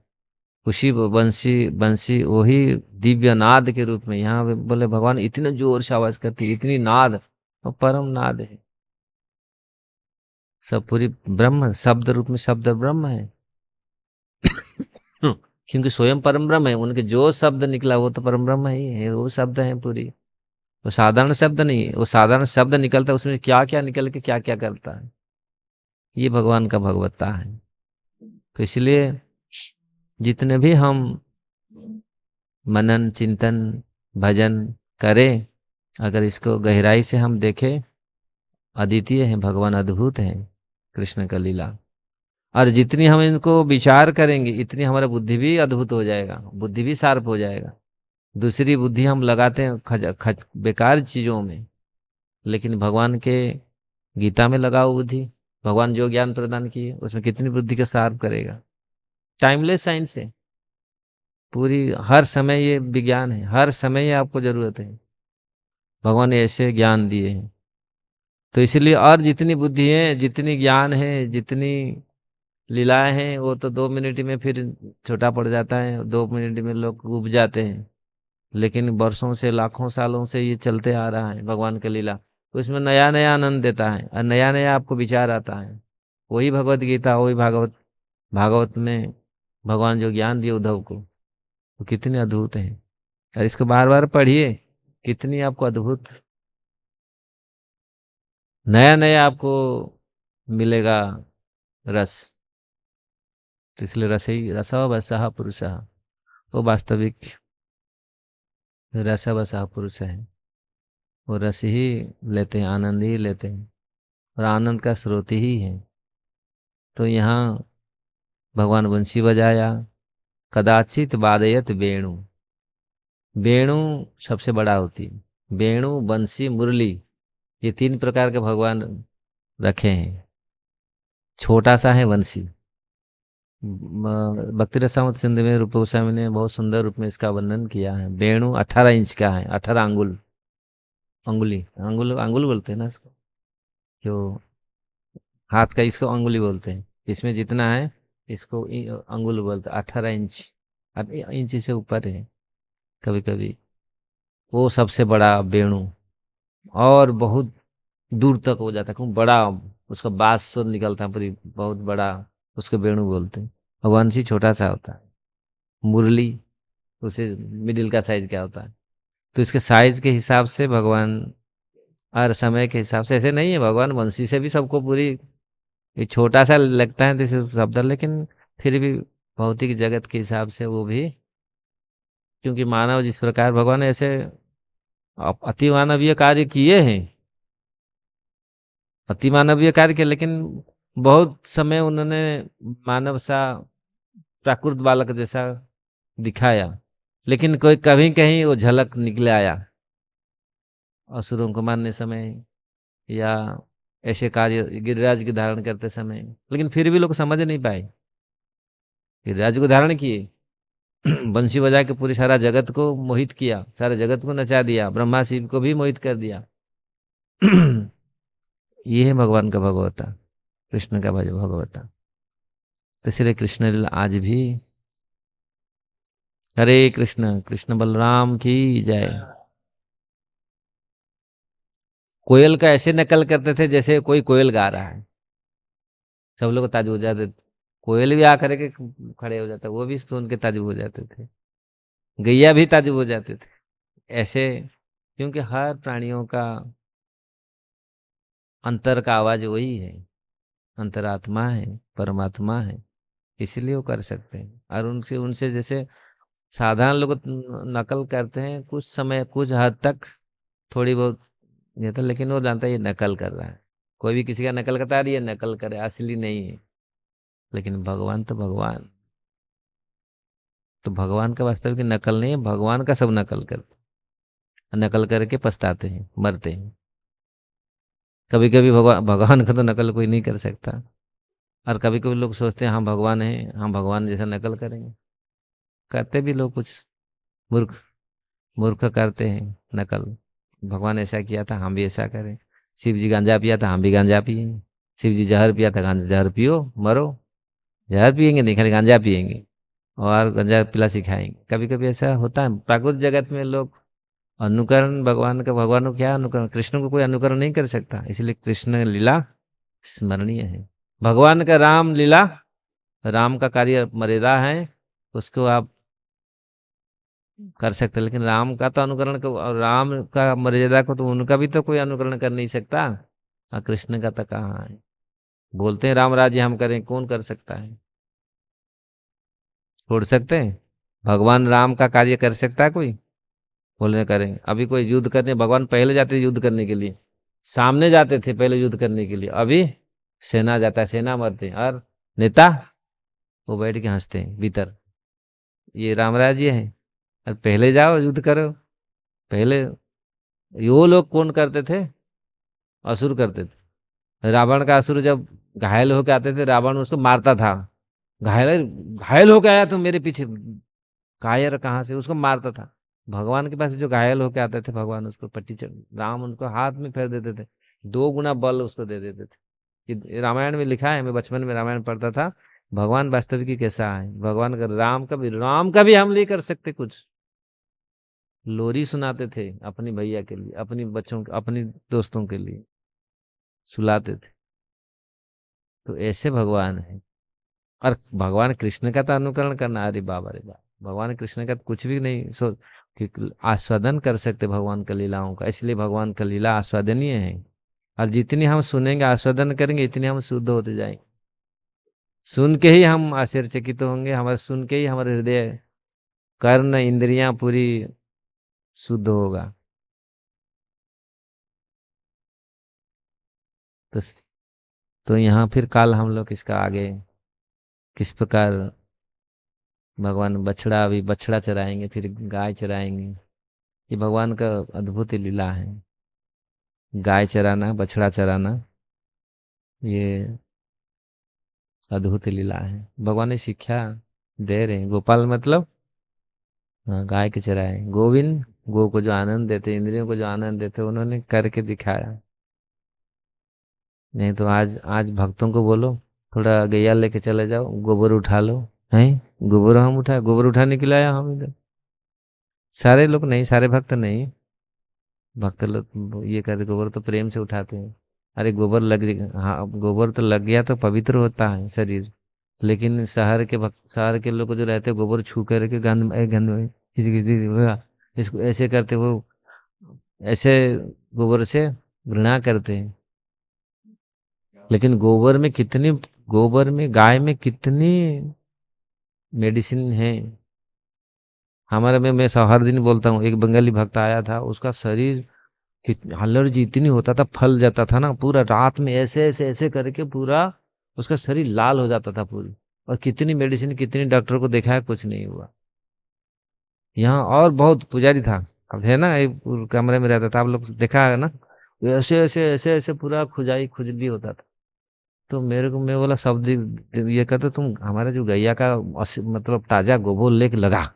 Speaker 1: उसी बंसी बंसी वही दिव्य नाद के रूप में। यहाँ पे बोले भगवान इतने जोर से आवाज करती, इतनी नाद, और परम नाद है, सब पूरी ब्रह्म शब्द रूप में, शब्द ब्रह्म है। क्योंकि स्वयं परम ब्रह्म है, उनके जो शब्द निकला वो तो परम ब्रह्म ही है, वो शब्द है पूरी। वो साधारण शब्द नहीं है, वो साधारण शब्द निकलता है, उसमें क्या क्या निकल के क्या क्या करता है, ये भगवान का भगवत्ता है। तो इसलिए जितने भी हम मनन चिंतन भजन करें, अगर इसको गहराई से हम देखें, अद्वितीय है भगवान, अद्भुत है कृष्ण का लीला। और जितनी हम इनको विचार करेंगे, इतनी हमारा बुद्धि भी अद्भुत हो जाएगा, बुद्धि भी शार्प हो जाएगा। दूसरी बुद्धि हम लगाते हैं बेकार चीजों में, लेकिन भगवान के गीता में लगाओ बुद्धि, भगवान जो ज्ञान प्रदान किए उसमें कितनी बुद्धि का शार्प करेगा। टाइमलेस साइंस है पूरी, हर समय ये विज्ञान है, हर समय ये आपको जरूरत है, भगवान ने ऐसे ज्ञान दिए हैं। तो इसलिए और जितनी बुद्धि है, जितनी ज्ञान है, जितनी लीलाएं हैं, वो तो 2 मिनट में फिर छोटा पड़ जाता है, 2 मिनट में लोग उब जाते हैं। लेकिन वर्षों से, लाखों सालों से ये चलते आ रहा है भगवान का लीला, तो इसमें नया नया आनंद देता है, और नया नया आपको विचार आता है। वही भगवत गीता, वही भागवत, भागवत में भगवान जो ज्ञान दिए उद्धव को, वो कितने अद्भुत है। और इसको बार बार पढ़िए, कितनी आपको अद्भुत नया नया आपको मिलेगा रस। तो इसलिए रसः वसः पुरुषः, वो वास्तविक रस वसः पुरुष है। वो रस ही लेते हैं, आनंद ही लेते हैं, और आनंद का स्रोत ही है। तो यहाँ भगवान बंसी बजाया, कदाचित वादयत वेणु। वेणु सबसे बड़ा होती है, वेणु बंसी मुरली, ये तीन प्रकार के भगवान रखे हैं। छोटा सा है बंसी। भक्ति रसामत सिंध में रूप गोस्वामी ने बहुत सुंदर रूप में इसका वर्णन किया है। वेणु 18 इंच का है, 18 अंगुल, अंगुली, अंगुल अंगुल बोलते हैं ना इसको, जो हाथ का, इसको अंगुली बोलते हैं। इसमें जितना है इसको अंगुल बोलते हैं। 18 इंच, इंच से ऊपर है कभी कभी। वो सबसे बड़ा वेणु, और बहुत दूर तक हो जाता है, खूब बड़ा उसका बांस सुर निकलता है पूरी, बहुत बड़ा, उसको वेणु बोलते हैं। और वंशी छोटा सा होता है, मुरली उसे मिडिल का साइज क्या होता है। तो इसके साइज के हिसाब से भगवान, और समय के हिसाब से ऐसे नहीं है, भगवान वंशी से भी सबको पूरी, ये छोटा सा लगता है जैसे शब्द, लेकिन फिर भी भौतिक जगत के हिसाब से वो भी, क्योंकि मानव जिस प्रकार भगवान ऐसे अति मानवीय कार्य किए हैं, अति मानवीय कार्य किए, लेकिन बहुत समय उन्होंने मानव सा प्राकृत बालक जैसा दिखाया, लेकिन कोई कभी कहीं वो झलक निकले आया असुरों को मारने समय, या ऐसे कार्य गिरिराज की धारण करते समय, लेकिन फिर भी लोग समझ नहीं पाए। गिरिराज को धारण किए, बंसी बजा के पूरी सारा जगत को मोहित किया, सारे जगत को नचा दिया, ब्रह्मा शिव को भी मोहित कर दिया। ये है भगवान का भगवता, कृष्ण का भगवता। तो इसलिए कृष्ण लीला आज भी, हरे कृष्ण कृष्ण बलराम की जय। कोयल का ऐसे नकल करते थे जैसे कोई कोयल गा रहा है, सब लोग ताजु हो जाते थे। कोयल भी आकर के खड़े हो जाते, वो भी सुन के ताजु हो जाते थे, गैया भी ताजु हो जाते थे ऐसे, क्योंकि हर प्राणियों का अंतर का आवाज वही है, अंतरात्मा है, परमात्मा है, इसलिए वो कर सकते हैं। और उनसे उनसे जैसे साधारण लोग नकल करते हैं कुछ समय, कुछ हद तक थोड़ी बहुत ये तो, लेकिन वो जानता है ये नकल कर रहा है। कोई भी किसी का नकल करता है, ये नकल करे, असली नहीं है। लेकिन भगवान तो भगवान, तो भगवान का वास्तविक नकल नहीं है, भगवान का सब नकल करते, नकल करके पछताते हैं, मरते हैं। कभी कभी भगवान, भगवान का तो नकल कोई नहीं कर सकता। और कभी कभी लोग सोचते हैं हम भगवान हैं, हम भगवान जैसा नकल करेंगे, करते भी लोग कुछ मूर्ख, मूर्ख करते हैं नकल। भगवान ऐसा किया था, हम भी ऐसा करें। शिव जी गांजा पिया था, हम भी गांजा पिए। शिव जी जहर पिया था, गांजा जहर पियो मरो। जहर पियेंगे नहीं, खाली गांजा पियेंगे और गांजा पिला सिखाएंगे। कभी कभी ऐसा होता है प्राकृत जगत में, लोग अनुकरण भगवान का, भगवान को क्या अनुकरण, कृष्ण को कोई अनुकरण नहीं कर सकता, इसलिए कृष्ण लीला स्मरणीय है। भगवान का राम लीला, राम का कार्य मर्यादा है, उसको आप कर सकते हैं, लेकिन राम का तो अनुकरण को, और राम का मर्यादा को तो उनका भी तो कोई अनुकरण कर नहीं सकता। और कृष्ण का तो कहाँ है, बोलते हैं राम राज्य हम करें, कौन कर सकता है, छोड़ सकते हैं? भगवान राम का कार्य कर सकता है कोई? बोलने करें, अभी कोई युद्ध करने भगवान पहले जाते थे युद्ध करने के लिए, सामने जाते थे पहले युद्ध करने के लिए, अभी सेना जाता है, सेना मरते हैं, और नेता वो बैठ के हंसते हैं भीतर, ये राम राज्य है। और पहले जाओ युद्ध करो, पहले वो लोग कौन करते थे? असुर करते थे। रावण का असुर जब घायल होके आते थे, रावण उसको मारता था। घायल घायल होके आया तो मेरे पीछे, कायर कहाँ से, उसको मारता था। भगवान के पास जो घायल होके आते थे, भगवान उसको पट्टी चढ़, राम उनको हाथ में फेर देते थे, 2 गुना बल उसको दे देते थे। ये रामायण में लिखा है, मैं बचपन में रामायण पढ़ता था। भगवान वास्तविक कैसा है, भगवान का, राम का भी हम नहीं कर सकते कुछ। लोरी सुनाते थे अपनी भैया के लिए, अपनी बच्चों, अपनी दोस्तों के लिए सुलाते थे। तो ऐसे भगवान है। और भगवान कृष्ण का तो अनुकरण करना, अरे बाबा, अरे बाबा, भगवान कृष्ण का कुछ भी नहीं सो कि आस्वादन कर सकते भगवान का लीलाओं का, इसलिए भगवान का लीला आस्वादनीय है। और जितनी हम सुनेंगे, आस्वादन करेंगे, इतनी हम शुद्ध होते जाएंगे। सुन के ही हम आश्चर्यचकित होंगे, हमारे सुन के ही हमारे हृदय कर्ण इंद्रियां पूरी शुद्ध होगा। तो तो यहाँ फिर काल हम लोग इसका आगे किस प्रकार भगवान बछड़ा, अभी बछड़ा चराएंगे फिर गाय चराएंगे। ये भगवान का अद्भुत लीला है, गाय चराना बछड़ा चराना, ये अद्भुत लीला है। भगवान ने शिक्षा दे रहे हैं। गोपाल मतलब हाँ, गाय के चराए गोविंद, गो को जो आनंद देते, इंद्रियों को जो आनंद देते, उन्होंने करके दिखाया। नहीं तो आज आज भक्तों को बोलो थोड़ा गैया लेके चले जाओ, गोबर उठा लो, हैं गोबर हम उठाए, गोबर उठाने के लिए आया हम इधर। सारे लोग नहीं, सारे भक्त नहीं, भक्त लोग ये कहते गोबर तो प्रेम से उठाते हैं। अरे गोबर लग, हाँ गोबर तो लग गया तो पवित्र होता है शरीर। लेकिन शहर के भक्त, शहर के लोग जो रहते हैं गोबर छू करके गंद गंद में इसको ऐसे करते वो, ऐसे गोबर से घृणा करते हैं। लेकिन गोबर में कितनी, गोबर में गाय में कितनी मेडिसिन है। हमारे में मैं हर दिन बोलता हूँ, एक बंगाली भक्त आया था, उसका शरीर एलर्जी इतनी होता था, फल जाता था ना पूरा, रात में ऐसे ऐसे ऐसे करके पूरा उसका शरीर लाल हो जाता था पूरी। और कितनी मेडिसिन, कितनी डॉक्टर को दिखाया, कुछ नहीं हुआ। यहाँ और बहुत पुजारी था, अब है ना, एक कमरे में रहता था, आप लोग देखा है ना, ऐसे ऐसे ऐसे ऐसे पूरा खुजाई खुजली होता था। तो मेरे को, मैं बोला शब्द ये कहते, तुम हमारे जो गैया का मतलब ताजा गोबर लेके लगा।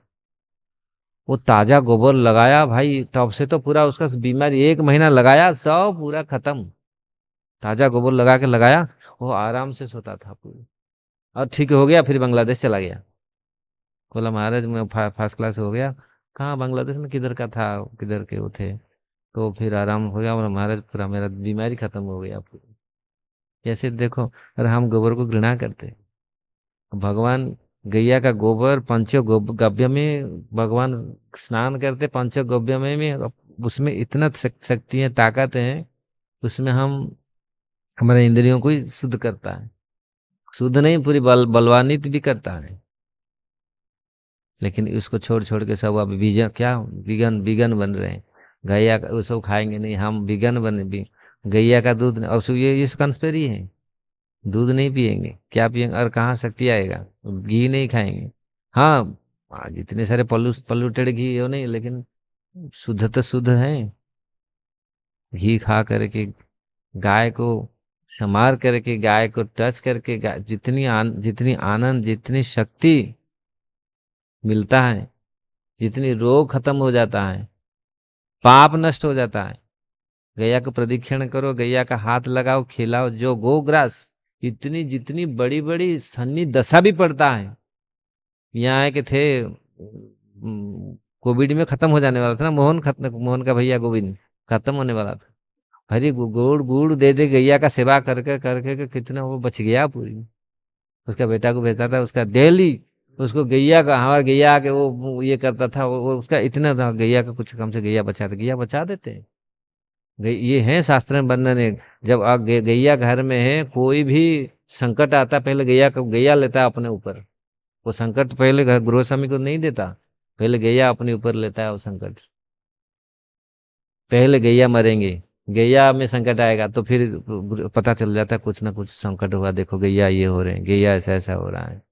Speaker 1: वो ताजा गोबर लगाया भाई, तब से तो पूरा उसका बीमारी, 1 महीना लगाया सब पूरा खत्म। ताजा गोबर लगा के लगाया, वो आराम से सोता था पूरी। और ठीक हो गया, फिर बांग्लादेश चला गया। बोला महाराज मैं फर्स्ट क्लास हो गया। कहाँ बांग्लादेश में, किधर का था, किधर के वो थे। तो फिर आराम हो गया, बोला महाराज पूरा मेरा बीमारी खत्म हो गया पूरी। ऐसे देखो, अरे हम गोबर को घृणा करते हैं। भगवान गैया का गोबर गव्य में भगवान स्नान करते, पंचगव्य में उसमें इतना शक्ति है, ताकत है उसमें। हम हमारे इंद्रियों को ही शुद्ध करता है, शुद्ध नहीं पूरी बलवान्वित भी करता है। लेकिन उसको छोड़ छोड़ के सब अब विजन क्या, विगन विगन बन रहे हैं। गैया का वो सब खाएंगे नहीं, हम विगन बने भी। गैया का दूध अब ये कंस्पेरी है। दूध नहीं पिएंगे, क्या पिएंगे, और कहाँ शक्ति आएगा। घी नहीं खाएंगे। हाँ आज इतने सारे पॉल्यूटेड घी हो नहीं, लेकिन शुद्ध तो शुद्ध है। घी खा करके, गाय को संवार करके, गाय को टच करके, जितनी आनंद, जितनी शक्ति मिलता है, जितनी रोग खत्म हो जाता है, पाप नष्ट हो जाता है। गैया को प्रदक्षिण करो, गैया का हाथ लगाओ, खिलाओ जो गोग्रास, इतनी जितनी बड़ी बड़ी सन्नी दशा भी पड़ता है। यहाँ आए के थे, कोविड में खत्म हो जाने वाला था ना, मोहन का भैया गोविंद खत्म होने वाला था। अरे गुड़ गुड़ दे दे गैया का सेवा करके करके के कितना वो बच गया पूरी। उसका बेटा को भेजता था, उसका डेली उसको गैया का, हमारा गैया के वो ये करता था, वो उसका इतना था, गैया का कुछ कम से गैया बचाते, गैया बचा देते हैं। ये है शास्त्र में बंधन है। जब गैया घर में है, कोई भी संकट आता पहले गैया लेता है अपने ऊपर। वो संकट पहले गृह स्वामी को नहीं देता, पहले गैया अपने ऊपर लेता है वो संकट। पहले गैया मरेंगे, गैया में संकट आएगा तो फिर पता चल जाता है कुछ ना कुछ संकट हुआ, देखो गैया ये हो रहे हैं, गैया ऐसा ऐसा हो रहा है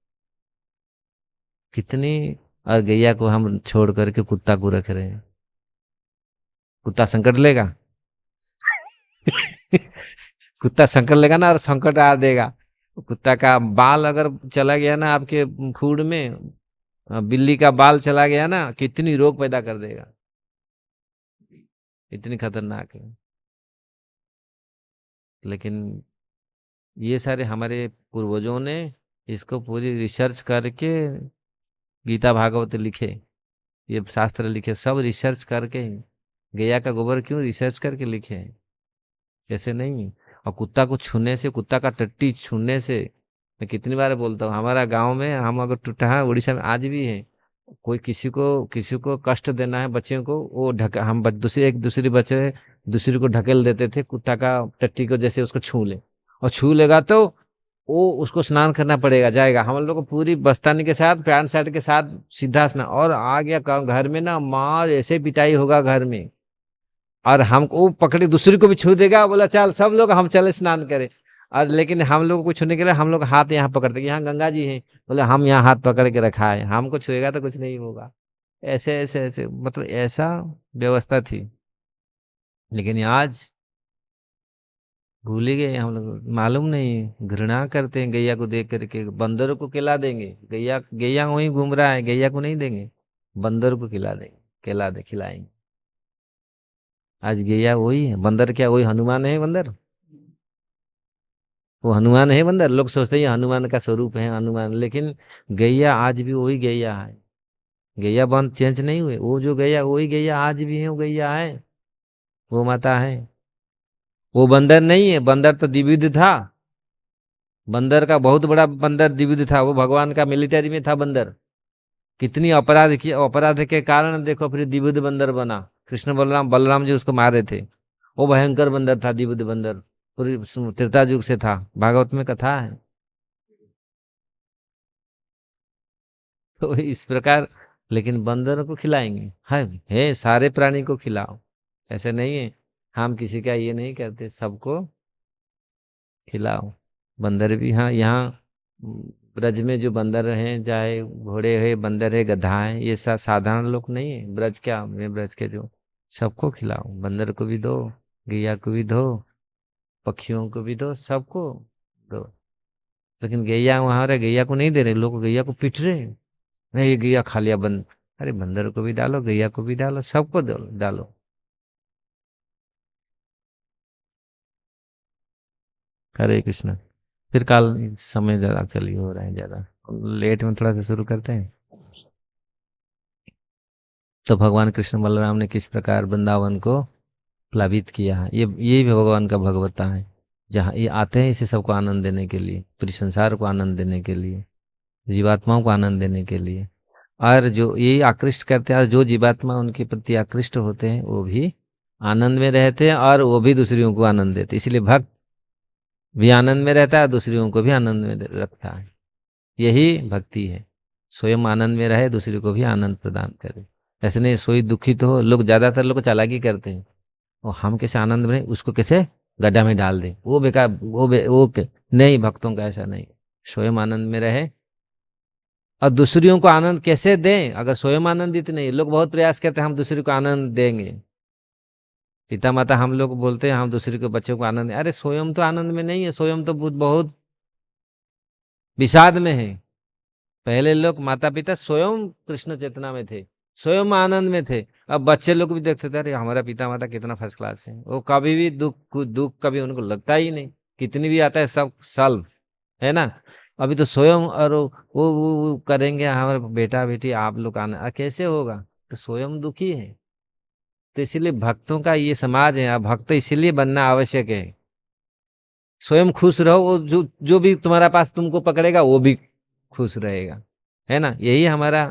Speaker 1: कितनी। और गैया को हम छोड़ करके कुत्ता को रख रहे हैं। कुत्ता संकट लेगा कुत्ता संकट लेगा ना, और संकट आ देगा। कुत्ता का बाल अगर चला गया ना आपके फूड में, बिल्ली का बाल चला गया ना, कितनी रोग पैदा कर देगा, इतनी खतरनाक है। लेकिन ये सारे हमारे पूर्वजों ने इसको पूरी रिसर्च करके गीता भागवत लिखे, ये शास्त्र लिखे, सब रिसर्च करके ही। गैया का गोबर क्यों रिसर्च करके लिखे हैं, ऐसे नहीं। और कुत्ता को छूने से, कुत्ता का टट्टी छूने से, मैं कितनी बार बोलता हूँ, हमारा गांव में हम अगर टूटा है, उड़ीसा में आज भी है, कोई किसी को कष्ट देना है बच्चे को, वो हम दूसरी एक दूसरी बच्चे दूसरी को ढकेल देते थे, कुत्ता का टट्टी को जैसे उसको छू ले, और छू लेगा तो वो उसको स्नान करना पड़ेगा, जाएगा। हम लोग को पूरी बस्तानी के साथ पैंट शर्ट के साथ सीधा स्नान, और आ गया घर में ना मार ऐसे पिटाई होगा घर में। और हमको वो पकड़े दूसरे को भी छू देगा, बोला चल सब लोग हम चले स्नान करें। और लेकिन हम लोग को छूने के लिए हम लोग हाथ यहाँ पकड़ते हैं, यहाँ गंगा जी हैं, बोले हम यहाँ हाथ पकड़ के रखा है, हमको छुएगा तो कुछ नहीं होगा। ऐसे ऐसे ऐसे मतलब ऐसा व्यवस्था थी। लेकिन आज भूल ही गए हम लोग, मालूम नहीं, घृणा करते हैं गैया को देख करके। बंदरों को खिला देंगे, गैया गैया वहीं घूम रहा है, गैया को नहीं देंगे, बंदर को खिला देंगे, खिलाएंगे। आज गैया वही है, बंदर क्या वही हनुमान है बंदर? वो हनुमान है बंदर? लोग सोचते हैं ये हनुमान का स्वरूप है हनुमान, लेकिन गैया आज भी वही गैया है। गैया बंद चेंज नहीं हुए, वो जो गैया वही गैया आज भी है, वो गैया है, वो माता है। वो बंदर नहीं है, बंदर तो द्विविध था। बंदर का बहुत बड़ा बंदर द्विविध था, वो भगवान का मिलिट्री में था बंदर। कितनी अपराध की, अपराध के कारण देखो फिर द्विविध बंदर बना। कृष्ण बलराम, बलराम जी उसको मारे थे। वो भयंकर बंदर था, द्विविध बंदर, पूरी त्रेता युग से था, भागवत में कथा है। तो इस प्रकार, लेकिन बंदर को खिलाएंगे, है सारे प्राणी को खिलाओ, ऐसे नहीं है। हम किसी का ये नहीं करते, सबको खिलाओ। बंदर भी, हाँ यहाँ ब्रज में जो बंदर हैं, चाहे घोड़े है, बंदर है, गधा है, ये साधारण लोग नहीं है। ब्रज क्या में ब्रज के जो, सबको खिलाओ, बंदर को भी दो, गैया को भी दो, पक्षियों को भी दो, सबको दो। लेकिन गैया वहां रहे, गैया को नहीं दे रहे लोग, गैया को पीट रहे हैं। नहीं ये गैया खा लिया बंद, अरे बंदर को भी डालो, गैया को भी डालो, सबको डालो। हरे कृष्ण। फिर काल समय ज्यादा चली हो रहा है ज्यादा, लेट में थोड़ा सा शुरू करते हैं। तो भगवान कृष्ण बलराम ने किस प्रकार वृंदावन को प्लावित किया है, ये भी भगवान का भगवता है। जहाँ ये आते हैं इसे सबको आनंद देने के लिए, पूरी संसार को आनंद देने के लिए, जीवात्माओं को आनंद देने के लिए। और जो ये आकृष्ट करते हैं, और जो जीवात्मा उनके प्रति आकृष्ट होते हैं वो भी आनंद में रहते हैं, और वो भी दूसरियों को आनंद देते हैं। इसलिए भक्त भी आनंद में रहता है, दूसरियों को भी आनंद में रखता है। यही भक्ति है, स्वयं आनंद में रहे, दूसरे को भी आनंद प्रदान करे। ऐसे नहीं सोई दुखित हो, लोग ज्यादातर लोग चालाकी करते हैं, और हम कैसे आनंद में उसको कैसे गड्ढा में डाल दें, वो बेकार, नहीं, भक्तों का ऐसा नहीं। स्वयं आनंद में रहे, और दूसरियों को आनंद कैसे दें? अगर स्वयं आनंदित नहीं, लोग बहुत प्रयास करते हैं हम दूसरे को आनंद देंगे, पिता माता हम लोग बोलते हैं हम दूसरे के बच्चों को आनंद, अरे स्वयं तो आनंद में नहीं है, स्वयं तो बहुत बहुत विषाद में है। पहले लोग माता पिता स्वयं कृष्ण चेतना में थे, स्वयं आनंद में थे। अब बच्चे लोग भी देखते थे, अरे हमारा पिता माता कितना फर्स्ट क्लास है, वो कभी भी दुख कभी उनको लगता ही नहीं, कितनी भी आता है सब सल्व, है ना। अभी तो स्वयं, और वो करेंगे हमारे बेटा बेटी आप लोग आना, कैसे होगा? तो स्वयं दुखी है। तो इसीलिए भक्तों का ये समाज है, भक्त इसीलिए बनना आवश्यक है। स्वयं खुश रहो, वो जो जो भी तुम्हारा पास तुमको पकड़ेगा वो भी खुश रहेगा, है ना। यही हमारा,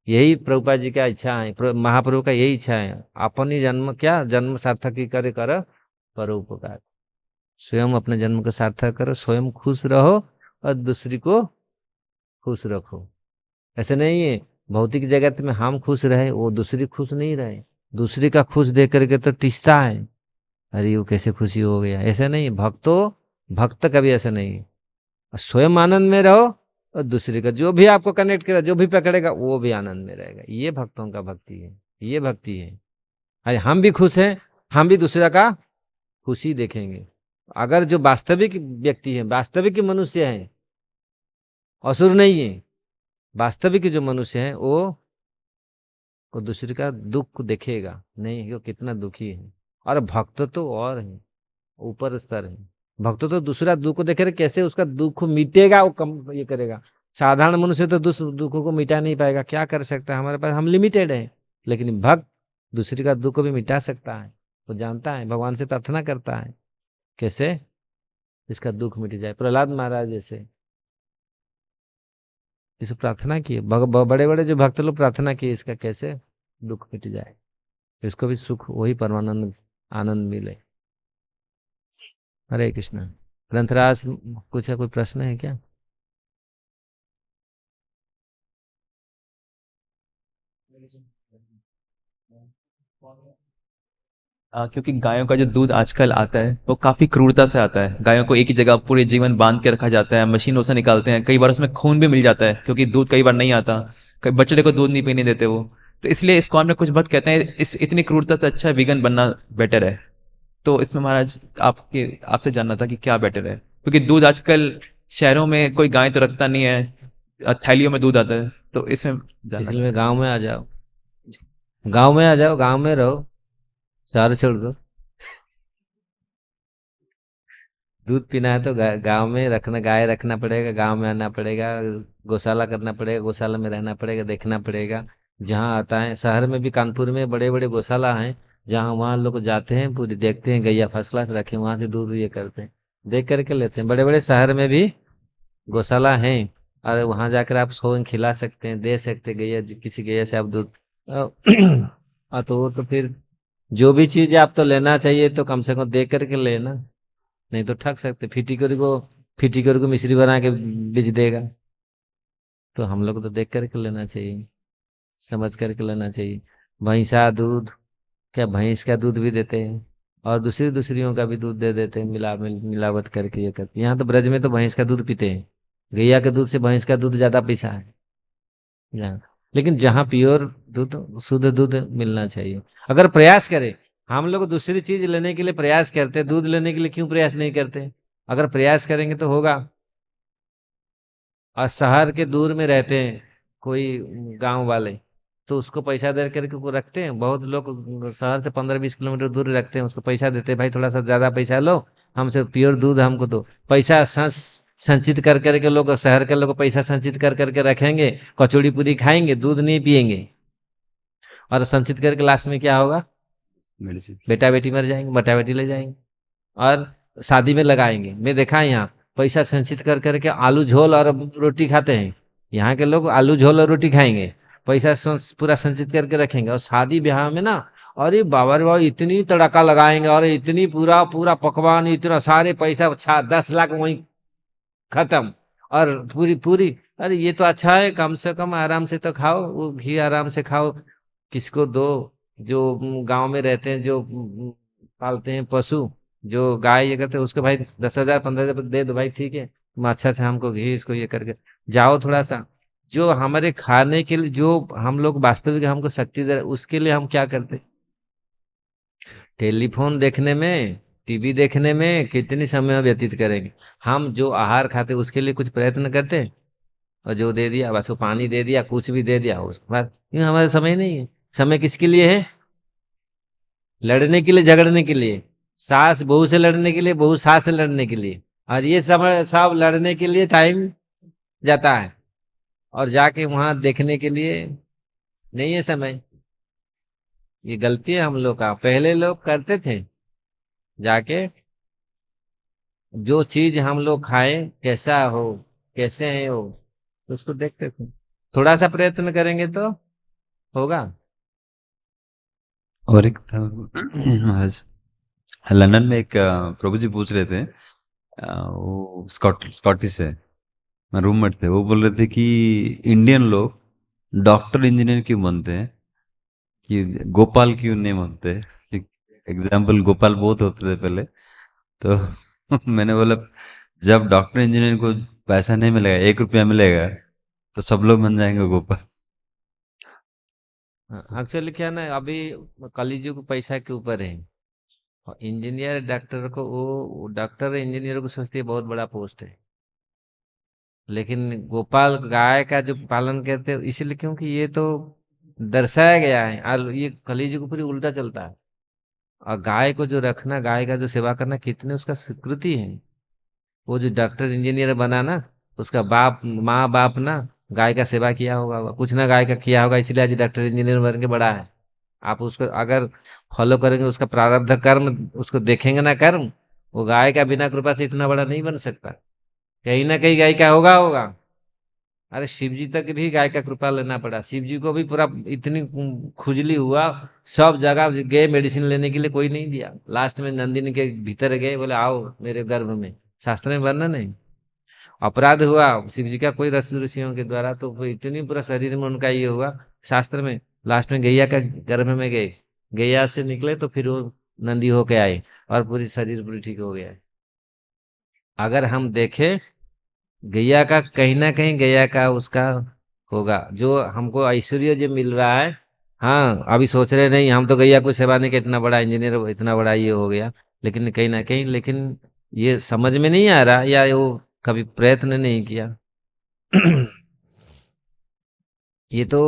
Speaker 1: यही प्रभुपाद जी का इच्छा है, महाप्रभु का यही इच्छा है। अपनी जन्म क्या जन्म सार्थक ही करे कर परोपकार। स्वयं अपने जन्म को सार्थक करो, स्वयं खुश रहो, और दूसरी को खुश रखो। ऐसे नहीं है भौतिक जगत में हम खुश रहे, वो दूसरी खुश नहीं रहे, दूसरी का खुश देख करके तो टिसता है, अरे वो कैसे खुशी हो गया, ऐसा नहीं। भक्त कभी ऐसा नहीं है। स्वयं आनंद में रहो, और दूसरे का जो भी आपको कनेक्ट करेगा, जो भी पकड़ेगा वो भी आनंद में रहेगा। ये भक्तों का भक्ति है, ये भक्ति है। अरे हम भी खुश हैं, हम भी दूसरा का खुशी देखेंगे। अगर जो वास्तविक व्यक्ति है, वास्तविक मनुष्य है, असुर नहीं है, वास्तविक जो मनुष्य है, वो दूसरे का दुख देखेगा नहीं कि वो कितना दुखी है। और भक्त तो और है, ऊपर स्तर है। भक्त तो दूसरा दुख को देख रहे, कैसे उसका दुख मिटेगा वो कम ये करेगा। साधारण मनुष्य तो दुखों को मिटा नहीं पाएगा, क्या कर सकता है, हमारे पास हम लिमिटेड है। लेकिन भक्त दूसरे का दुख को भी मिटा सकता है, वो जानता है, भगवान से प्रार्थना करता है कैसे इसका दुख मिट जाए। प्रहलाद महाराज जैसे इसे प्रार्थना किए, बड़े बड़े जो भक्त लोग प्रार्थना किए इसका कैसे दुख मिट जाए, इसको भी सुख वही परमानंद आनंद मिले। हरे कृष्ण। ग्रंथराज कुछ है, कोई प्रश्न है क्या?
Speaker 2: क्योंकि गायों का जो दूध आजकल आता है वो काफी क्रूरता से आता है। गायों को एक ही जगह पूरे जीवन बांध के रखा जाता है, मशीनों से निकालते हैं, कई बार उसमें खून भी मिल जाता है क्योंकि दूध कई बार नहीं आता। कई बछड़े को दूध नहीं पीने देते वो। तो इसलिए इस्कॉन में कुछ भक्त कहते हैं इस इतनी क्रूरता से अच्छा वीगन बनना बेटर है। तो इसमें महाराज आपके आपसे जानना था कि क्या बेटर है, क्योंकि दूध आजकल शहरों में कोई गाय तो रखता नहीं है, थैलियों में दूध आता है, तो इसमें जानना
Speaker 1: इसलिए
Speaker 2: चाहता
Speaker 1: गांव में आ जाओ, गांव में आ जाओ, गांव में रहो, शहर छोड़ दो। दूध पीना है तो गांव में रखना, गाय रखना पड़ेगा, गांव में आना पड़ेगा, गौशाला करना पड़ेगा, गौशाला में रहना पड़ेगा, देखना पड़ेगा। जहाँ आता है शहर में भी, कानपुर में बड़े बड़े गौशाला हैं, जहाँ वहाँ लोग जाते हैं, पूरी देखते हैं, गैया फर्स्ट क्लास रखे, वहाँ से दूध ये करते हैं, देख करके लेते हैं। बड़े बड़े शहर में भी गौशाला हैं, और वहाँ जाकर आप सो खिला सकते हैं, दे सकते हैं, गैया किसी गैया से आप दूध तो वो तो फिर जो भी चीज आप तो लेना चाहिए तो कम से कम देख करके लेना, नहीं तो ठग सकते। फिटिकरी को मिश्री बना के बेच देगा। तो हम लोग तो देख करके लेना चाहिए, समझ करके लेना चाहिए। भैंसा दूध, क्या भैंस का दूध भी देते हैं, और दूसरी दूसरियों का भी दूध दे देते हैं, मिलावट करके ये करके। यहाँ तो ब्रज में तो भैंस का दूध पीते हैं, गैया के दूध से भैंस का दूध ज्यादा पीसा है यहाँ। लेकिन जहाँ प्योर दूध, शुद्ध दूध मिलना चाहिए। अगर प्रयास करें, हम लोग दूसरी चीज लेने के लिए प्रयास करते हैं, दूध लेने के लिए क्यों प्रयास नहीं करते? अगर प्रयास करेंगे तो होगा। और शहर के दूर में रहते हैं कोई गांव वाले, तो उसको पैसा दे करके को रखते हैं। बहुत लोग शहर से 15-20 किलोमीटर दूर रखते हैं, उसको पैसा देते हैं, भाई थोड़ा सा ज्यादा पैसा लो, हमसे प्योर दूध हमको दो। पैसा संचित कर करके लोग, शहर के लोग पैसा संचित कर करके रखेंगे, कचौड़ी पूरी खाएंगे, दूध नहीं पियेंगे, और संचित करके लास्ट में क्या होगा?
Speaker 3: मेडिसिन।
Speaker 1: बेटा बेटी मर जाएंगे, बेटा बेटी ले जाएंगे, और शादी में लगाएंगे। मैं देखा है यहाँ पैसा संचित कर करके आलू झोल और रोटी खाते हैं। यहाँ के लोग आलू झोल और रोटी खाएंगे, पैसा पूरा संचित करके रखेंगे, और शादी ब्याह में ना, अरे बाबा रे बाबा, इतनी तड़का लगाएंगे, और इतनी पूरा पूरा पकवान, इतना सारे पैसा, 10 लाख वहीं खत्म। और पूरी पूरी, अरे ये तो अच्छा है, कम से कम आराम से तो खाओ, वो घी आराम से खाओ, किसको दो, जो गांव में रहते हैं, जो पालते हैं पशु, जो गाय ये करते हैं, उसको भाई 10,000 15,000 दे दो भाई, ठीक है, तुम अच्छा से हमको घी इसको ये करके जाओ थोड़ा सा। जो हमारे खाने के लिए, जो हम लोग वास्तविक हमको शक्ति दे, उसके लिए हम क्या करते हैं? टेलीफोन देखने में, टीवी देखने में कितनी समय व्यतीत करेंगे। हम जो आहार खाते उसके लिए कुछ प्रयत्न करते हैं? और जो दे दिया बस, वो पानी दे दिया, कुछ भी दे दिया, उसके बाद ये हमारा समय नहीं है। समय किसके लिए है? लड़ने के लिए, झगड़ने के लिए, सास बहू से लड़ने के लिए, बहू सास से लड़ने के लिए, और ये समय सब लड़ने के लिए टाइम जाता है, और जाके वहां देखने के लिए नहीं है समय। ये गलती है हम लोग का। पहले लोग करते थे, जाके जो चीज हम लोग खाएं, कैसा हो, कैसे है वो, उसको देखते थे। थोड़ा सा प्रयत्न करेंगे तो होगा।
Speaker 3: और एक था महाराज, लंदन में एक प्रभु जी पूछ रहे थे, वो स्कॉटिश है, रूममेट थे, वो बोल रहे थे कि इंडियन लोग डॉक्टर इंजीनियर क्यों बनते हैं, कि गोपाल क्यों नहीं बनते। एग्जाम्पल गोपाल बहुत होते थे पहले। तो मैंने बोला, जब डॉक्टर इंजीनियर को पैसा नहीं मिलेगा, 1 रुपया मिलेगा, तो सब लोग बन जाएंगे गोपाल।
Speaker 1: एक्चुअली क्या है ना, अभी कलयुग पैसा के ऊपर है। और इंजीनियर डॉक्टर को, वो डॉक्टर इंजीनियर को सोचते हैं बहुत बड़ा पोस्ट है, लेकिन गोपाल गाय का जो पालन करते हैं, इसलिए क्योंकि ये तो दर्शाया गया है, और ये कलयुग पूरी उल्टा चलता है। और गाय को जो रखना, गाय का जो सेवा करना, कितने उसका स्वीकृति है। वो जो डॉक्टर इंजीनियर बना ना, उसका बाप माँ बाप ना गाय का सेवा किया होगा, कुछ ना गाय का किया होगा, इसलिए आज डॉक्टर इंजीनियर बन के बड़ा है। आप उसको अगर फॉलो करेंगे, उसका प्रारब्ध कर्म उसको देखेंगे ना कर्म, वो गाय का बिना कृपा से इतना बड़ा नहीं बन सकता। कहीं ना कहीं गाय का होगा होगा। अरे शिव जी तक भी गाय का कृपा लेना पड़ा, शिव जी को भी पूरा इतनी खुजली हुआ, सब जगह गए मेडिसिन लेने के लिए, कोई नहीं दिया। लास्ट में नंदिनी के भीतर गए, बोले आओ मेरे गर्भ में, शास्त्र में वर्णन है। अपराध हुआ शिव जी का कोई ऋषियों के द्वारा, तो वो इतनी पूरा शरीर में उनका ये हुआ, शास्त्र में लास्ट में गैया का गर्भ में गए, गैया से निकले तो फिर वो नंदी होके आए और पूरी शरीर पूरी ठीक हो गया है। अगर हम देखें गैया का कहीं ना कहीं गैया का उसका होगा, जो हमको ऐश्वर्य जो मिल रहा है। हाँ अभी सोच रहे नहीं हम तो गैया को सेवा नहीं किया, इतना बड़ा इंजीनियर इतना बड़ा ये हो गया, लेकिन कहीं ना कहीं लेकिन ये समझ में नहीं आ रहा, या वो कभी प्रयत्न नहीं किया। ये तो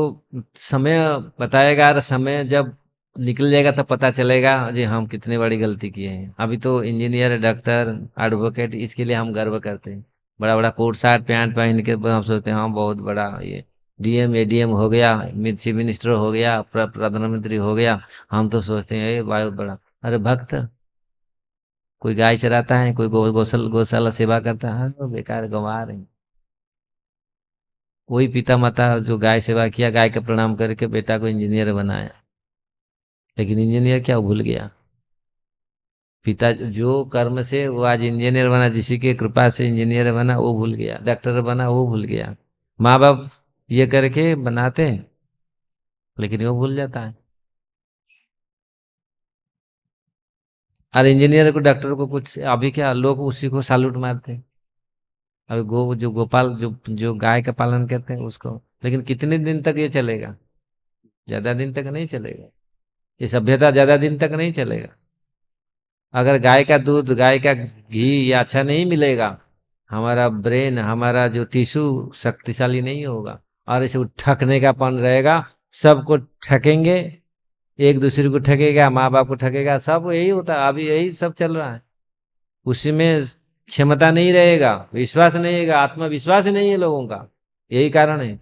Speaker 1: समय बताएगा, और समय जब निकल जाएगा तब पता चलेगा जी हम कितनी बड़ी गलती किए हैं। अभी तो इंजीनियर, डॉक्टर, एडवोकेट, इसके लिए हम गर्व करते हैं, बड़ा बड़ा कोट शर्ट पैंट पहन के हम सोचते हैं हम बहुत बड़ा ये डीएम एडीएम हो गया, चीफ मिनिस्टर हो गया, प्रधानमंत्री हो गया। हम तो सोचते हैं ये बहुत बड़ा। अरे भक्त, कोई गाय चराता है, कोई गौशाला सेवा करता है, तो बेकार गंवार है। वही पिता माता जो गाय सेवा किया, गाय का प्रणाम करके बेटा को इंजीनियर बनाया, लेकिन इंजीनियर क्या भूल गया? पिता जो कर्म से वो आज इंजीनियर बना, जिसी के कृपा से इंजीनियर बना वो भूल गया, डॉक्टर बना वो भूल गया। माँ बाप ये करके बनाते हैं लेकिन वो भूल जाता है। और इंजीनियर को डॉक्टर को कुछ अभी क्या लोग उसी को सैल्यूट मारते हैं। अभी जो गोपाल जो जो गाय का पालन करते हैं उसको, लेकिन कितने दिन तक ये चलेगा? ज्यादा दिन तक नहीं चलेगा, ये सभ्यता ज्यादा दिन तक नहीं चलेगा। अगर गाय का दूध, गाय का घी ये अच्छा नहीं मिलेगा, हमारा ब्रेन, हमारा जो टिश्यू शक्तिशाली नहीं होगा, और इसे ठगने का पन रहेगा, सबको ठगेंगे, एक दूसरे को ठगेगा, माँ बाप को ठगेगा, सब यही होता है। अभी यही सब चल रहा है। उसी में क्षमता नहीं रहेगा, विश्वास नहीं रहेगा, आत्मविश्वास नहीं है लोगों का। यही कारण है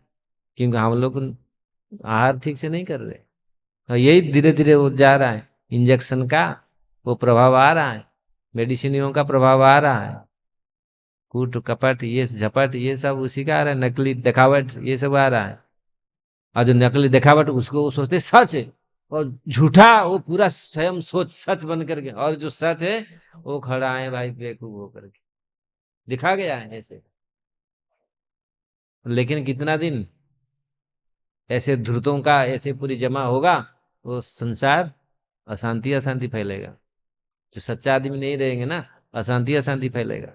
Speaker 1: क्योंकि हम लोग आहार ठीक से नहीं कर रहे, और यही धीरे धीरे वो जा रहा है। इंजेक्शन का वो प्रभाव आ रहा है, मेडिसिनियों का प्रभाव आ रहा है, कूट कपट ये झपट ये सब उसी का आ रहा है, नकली दिखावट ये सब आ रहा है। और जो नकली दिखावट उसको वो सोचते सच है, और झूठा वो पूरा स्वयं सोच सच बन करके, और जो सच है वो खड़ा है भाई बेवकूफ होकर के, दिखा गया है ऐसे। लेकिन कितना दिन ऐसे ध्रुतों का ऐसे पूरी जमा होगा, वो संसार अशांति अशांति फैलेगा। जो सच्चा आदमी नहीं रहेंगे ना, अशांति अशांति फैलेगा,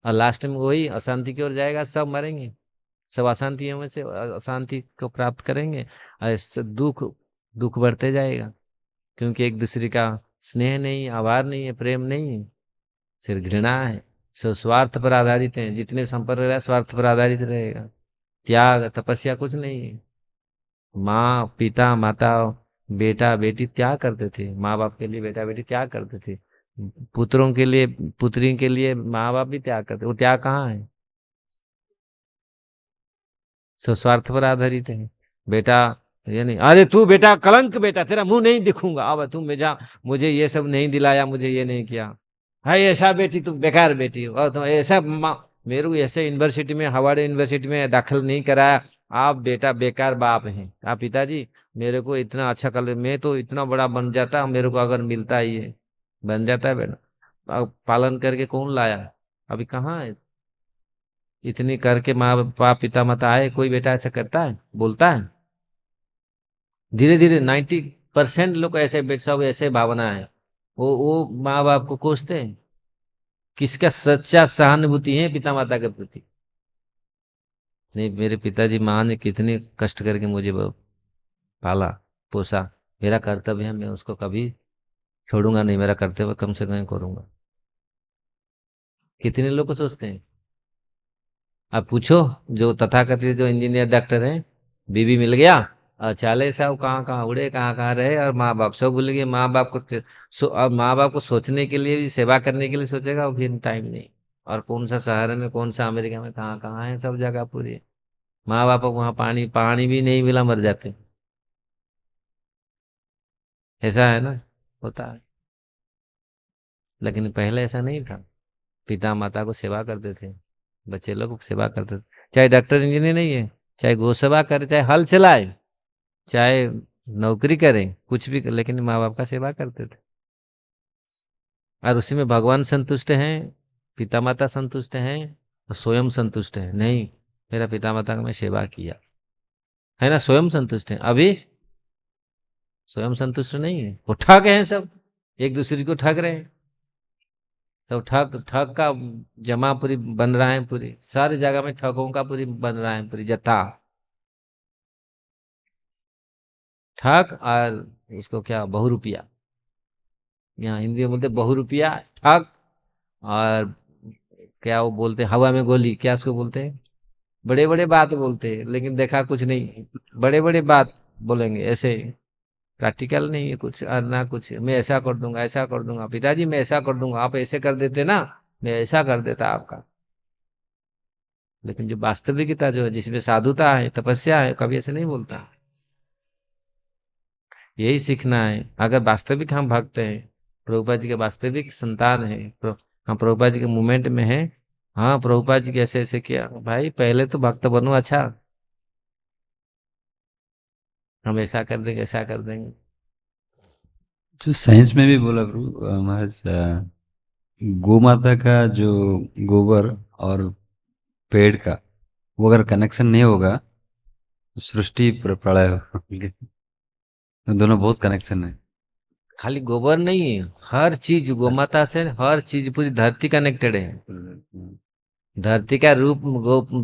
Speaker 1: और लास्ट में वही अशांति की ओर जाएगा, सब मरेंगे, सब अशांतियों में से अशांति को प्राप्त करेंगे, और इससे दुख दुख बढ़ते जाएगा, क्योंकि एक दूसरे का स्नेह नहीं, आभार नहीं है, प्रेम नहीं है, सिर्फ घृणा है। सब स्वार्थ पर आधारित है, जितने संपर्क रहेगा स्वार्थ पर आधारित रहेगा। त्याग तपस्या कुछ नहीं है। माँ पिता माता बेटा बेटी त्याग करते थे, माँ बाप के लिए बेटा बेटी त्याग करते थे, पुत्रों के लिए पुत्री के लिए माँ बाप भी त्याग करते, वो त्याग कहाँ है? सब स्वार्थ पर आधारित है। बेटा ये नहीं, अरे तू बेटा कलंक, बेटा तेरा मुंह नहीं दिखूंगा, अब तू मुझे ये सब नहीं दिलाया, मुझे ये नहीं किया है, ऐसा बेटी तू बेकार बेटी हो, और तो ऐसा मेरे को ऐसे यूनिवर्सिटी में, हार्वर्ड यूनिवर्सिटी में दाखिल नहीं कराया, आप बेटा बेकार बाप हैं। आप पिताजी मेरे को इतना अच्छा कर, मैं तो इतना बड़ा बन जाता, मेरे को अगर मिलता ही है, बन जाता है बेटा। अब पालन करके कौन लाया? अभी कहाँ है? इतनी करके माँ बाप पिता माता आए, कोई बेटा ऐसा करता है, बोलता है? धीरे धीरे 90% लोग ऐसे बेटा को ऐसे भावना है, वो माँ बाप को कोसते हैं। किसका सच्चा सहानुभूति है पिता माता के प्रति? नहीं, मेरे पिताजी माँ ने कितने कष्ट करके मुझे पाला पोसा, मेरा कर्तव्य है, मैं उसको कभी छोड़ूंगा नहीं, मेरा कर्तव्य कम से कम करूंगा। कितने लोग को सोचते हैं? आप पूछो जो तथाकथित जो इंजीनियर डॉक्टर हैं, बीवी मिल गया और चाले साहब कहाँ कहाँ उड़े, कहाँ कहाँ रहे, और माँ बाप सब भूल गए। माँ बाप को और माँ बाप को सोचने के लिए भी, सेवा करने के लिए सोचेगा, वो फिर टाइम नहीं। और कौन सा शहर में, कौन सा अमेरिका में, कहाँ कहाँ है, सब जगह पूरी माँ बाप को वहाँ पानी पानी भी नहीं मिला, मर जाते। ऐसा है ना, होता है। लेकिन पहले ऐसा नहीं था, पिता माता को सेवा करते थे, बच्चे लोग को सेवा करते थे। चाहे डॉक्टर इंजीनियर नहीं है, चाहे गौ सेवा करे, चाहे हल चलाए, चाहे नौकरी करें, कुछ भी लेकिन माँ बाप का सेवा करते थे। और उसी में भगवान संतुष्ट हैं, पिता माता संतुष्ट हैं और स्वयं संतुष्ट है। नहीं, मेरा पिता माता का मैं सेवा किया, है ना, स्वयं संतुष्ट है। अभी स्वयं संतुष्ट नहीं है, वो ठग हैं सब, एक दूसरे को ठग रहे हैं सब। ठग ठग का जमा पूरी बन रहा है, पूरी सारी जगह में ठगों का पूरी बन रहा है, पूरी जत्था। ठग और इसको क्या, बहुरूपिया, यहाँ हिंदी में बोलते बहुरूपिया, ठग, और क्या वो बोलते हैं, हवा में गोली, क्या उसको बोलते हैं, बड़े बड़े बात बोलते हैं लेकिन देखा कुछ नहीं, बड़े बड़े बात बोलेंगे ऐसे, प्रैक्टिकल नहीं है कुछ, और ना कुछ, मैं ऐसा कर दूंगा, ऐसा कर दूंगा, पिताजी मैं ऐसा कर दूंगा, आप ऐसे कर देते ना, मैं ऐसा कर देता आपका। लेकिन जो वास्तविकता जो है, जिसमें साधुता है, तपस्या है, कभी ऐसे नहीं बोलता। यही सीखना है। अगर वास्तविक हम भक्त हैं, प्रभुपाद जी के वास्तविक संतान है, हम प्रभुपाद जी के मूवमेंट में हैं, हाँ प्रभुपाद जी के ऐसे ऐसे किया, भाई पहले तो भक्त बनो, अच्छा हम ऐसा कर देंगे, ऐसा कर देंगे।
Speaker 3: जो साइंस में भी बोला प्रभु महाराज, गौ माता का जो गोबर और पेड़ का, वो अगर कनेक्शन नहीं होगा तो सृष्टि प्रलय होगी। दोनों बहुत कनेक्शन है।
Speaker 1: खाली गोबर नहीं है, हर चीज गोमाता से, हर चीज पूरी धरती कनेक्टेड है। धरती का रूप,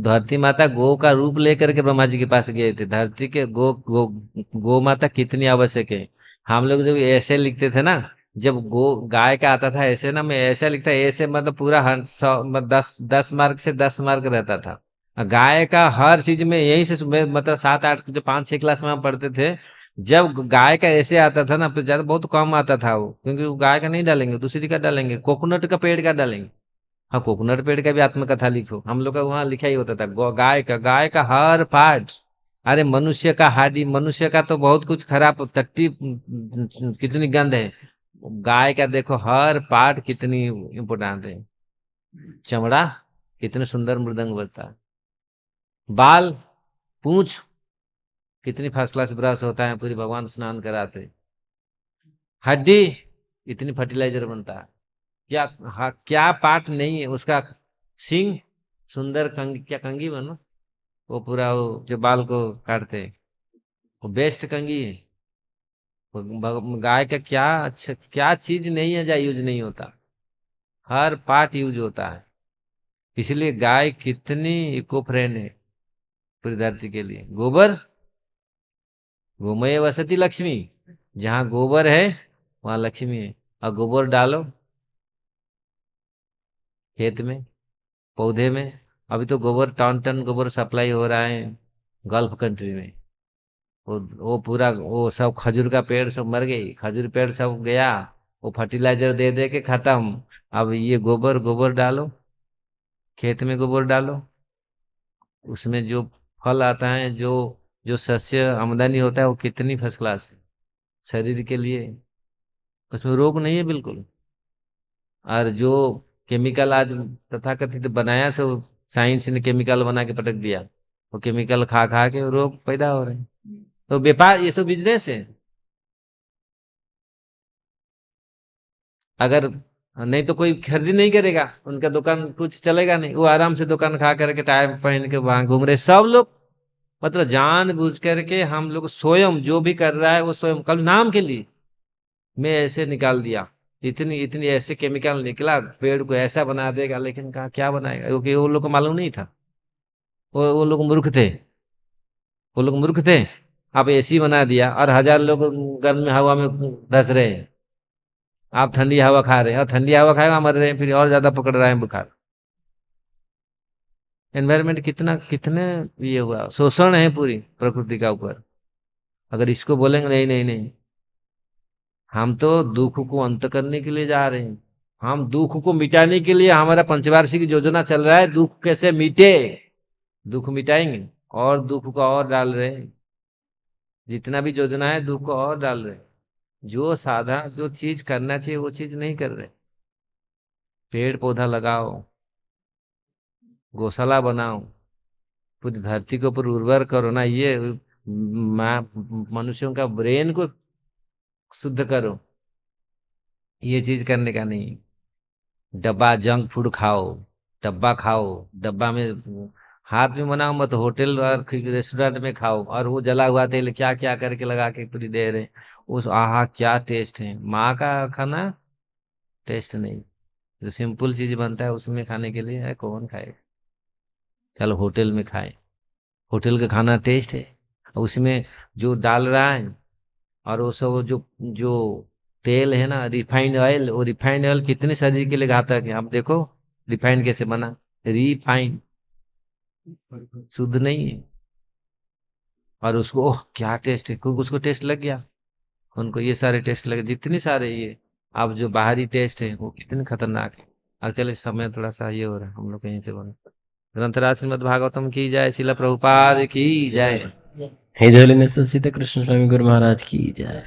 Speaker 1: धरती माता गो का रूप लेकर के ब्रह्मा जी के पास गए थे। धरती के गो माता कितनी आवश्यक है। हम लोग जब ऐसे लिखते थे ना, जब गो गाय का आता था ऐसे ना, मैं ऐसे लिखता, ऐसे मतलब पूरा 10 मार्क से 10 मार्क रहता था। गाय का हर चीज में यहीं से मतलब 7 8 जो 5 6 क्लास में हम पढ़ते थे, जब गाय का ऐसे आता था ना, तो ज्यादा बहुत कम आता था वो, क्योंकि वो गाय का नहीं डालेंगे, दूसरी का डालेंगे, कोकोनट का पेड़ का डालेंगे। हाँ, कोकोनट पेड़ का भी आत्मकथा लिखो, हम लोग का वहां लिखा ही होता था। गाय का हर पार्ट, अरे मनुष्य का हाडी, मनुष्य का तो बहुत कुछ खराब, टट्टी कितनी गंध है, गाय का देखो हर पार्ट कितनी इम्पोर्टेंट है। चमड़ा कितने सुंदर मृदंग बजता है, बाल, पूंछ कितनी फर्स्ट क्लास ब्रश होता है, पूरी भगवान स्नान कराते, हड्डी इतनी फर्टिलाइजर बनता है, क्या, हाँ क्या पार्ट नहीं है उसका। सिंह सुंदर, कंगी, क्या कंगी बनो, वो पूरा वो जो बाल को काटते हैं, वो बेस्ट कंगी है। गाय का क्या अच्छा, क्या चीज नहीं है जहाँ यूज नहीं होता, हर पार्ट यूज होता है। इसलिए गाय कितनी इको फ्रेंड है पूरी धरती के लिए। गोबर, गोमय वसती लक्ष्मी, जहाँ गोबर है वहां लक्ष्मी है। और गोबर डालो खेत में, पौधे में। अभी तो गोबर टन टन गोबर सप्लाई हो रहा है गल्फ कंट्री में। वो पूरा वो सब खजूर का पेड़ सब मर गई, खजूर पेड़ सब गया, वो फर्टिलाइजर दे दे के खत्म। अब ये गोबर, गोबर डालो खेत में, गोबर डालो, उसमें जो फल आता है, जो जो शस्य आमदनी होता है, वो कितनी फर्स्ट क्लास है शरीर के लिए, उसमें रोग नहीं है बिल्कुल। और जो केमिकल आज तथाकथित बनाया, सो साइंस ने केमिकल बना के पटक दिया, वो केमिकल खा खा के रोग पैदा हो रहे हैं। तो व्यापार, ये सब बिजनेस है। अगर नहीं तो कोई खरीदी नहीं करेगा, उनका दुकान कुछ चलेगा नहीं, वो आराम से दुकान खा करके टाइम पहन के वहां घूम रहे सब लोग। मतलब जान बुझ करके हम लोग स्वयं जो भी कर रहा है, वो स्वयं कल नाम के लिए मैं ऐसे निकाल दिया, इतनी इतनी ऐसे केमिकल निकला, पेड़ को ऐसा बना देगा, लेकिन कहा क्या बनाएगा, क्योंकि वो लोग को मालूम नहीं था। वो लोग मूर्ख थे, वो लोग मूर्ख थे। आप एसी बना दिया और 1000 लोग गर्म हवा में धंस रहे हैं, आप ठंडी हवा खा रहे हैं, और ठंडी हवा खाए मर रहे हैं, फिर और ज्यादा पकड़ रहा है बुखार। एनवायरमेंट कितना, कितने ये हुआ, शोषण है पूरी प्रकृति का ऊपर। अगर इसको बोलेंगे नहीं नहीं नहीं, हम तो दुख को अंत करने के लिए जा रहे हैं, हम दुख को मिटाने के लिए, हमारा पंचवार्षिक योजना चल रहा है, दुख कैसे मिटे, दुख मिटाएंगे, और दुख को और डाल रहे हैं। जितना भी योजना है दुख को और डाल रहे हैं। जो साधा जो चीज करना चाहिए वो चीज नहीं कर रहे। पेड़ पौधा लगाओ, गौशाला बनाओ, पूरी धरती के ऊपर उर्वर करो ना, ये मनुष्यों का ब्रेन को शुद्ध करो, ये चीज करने का नहीं। डब्बा जंक फूड खाओ, डब्बा खाओ, डब्बा में हाथ में बनाओ मत, होटल और रेस्टोरेंट में खाओ, और वो जला हुआ तेल क्या क्या करके लगा के पूरी दे रहे हैं। उस आहा क्या टेस्ट है, माँ का खाना टेस्ट नहीं। जो सिंपल चीज बनता है उसमें खाने के लिए है, कौन खाए। चलो होटल में खाए, होटल का खाना टेस्ट है, उसमें जो डाल रहा है, और वो सब जो जो तेल है ना, रिफाइंड ऑयल, वो रिफाइंड ऑयल कितने शरीर के लिए घातक है। आप देखो रिफाइंड कैसे बना, रिफाइंड, शुद्ध नहीं है। और उसको ओह क्या टेस्ट है, क्योंकि उसको टेस्ट लग गया, उनको ये सारे टेस्ट लगे, जितने सारे ये अब जो बाहरी टेस्ट है वो कितने खतरनाक है। अब चले, समय थोड़ा सा ये हो रहा है, हम लोग कहीं से बने। ग्रंथराज श्रीमद् भागवतम की जय, शिला प्रभुपाद की जय।
Speaker 4: हे झूले सचित कृष्ण स्वामी गुरु महाराज की जय।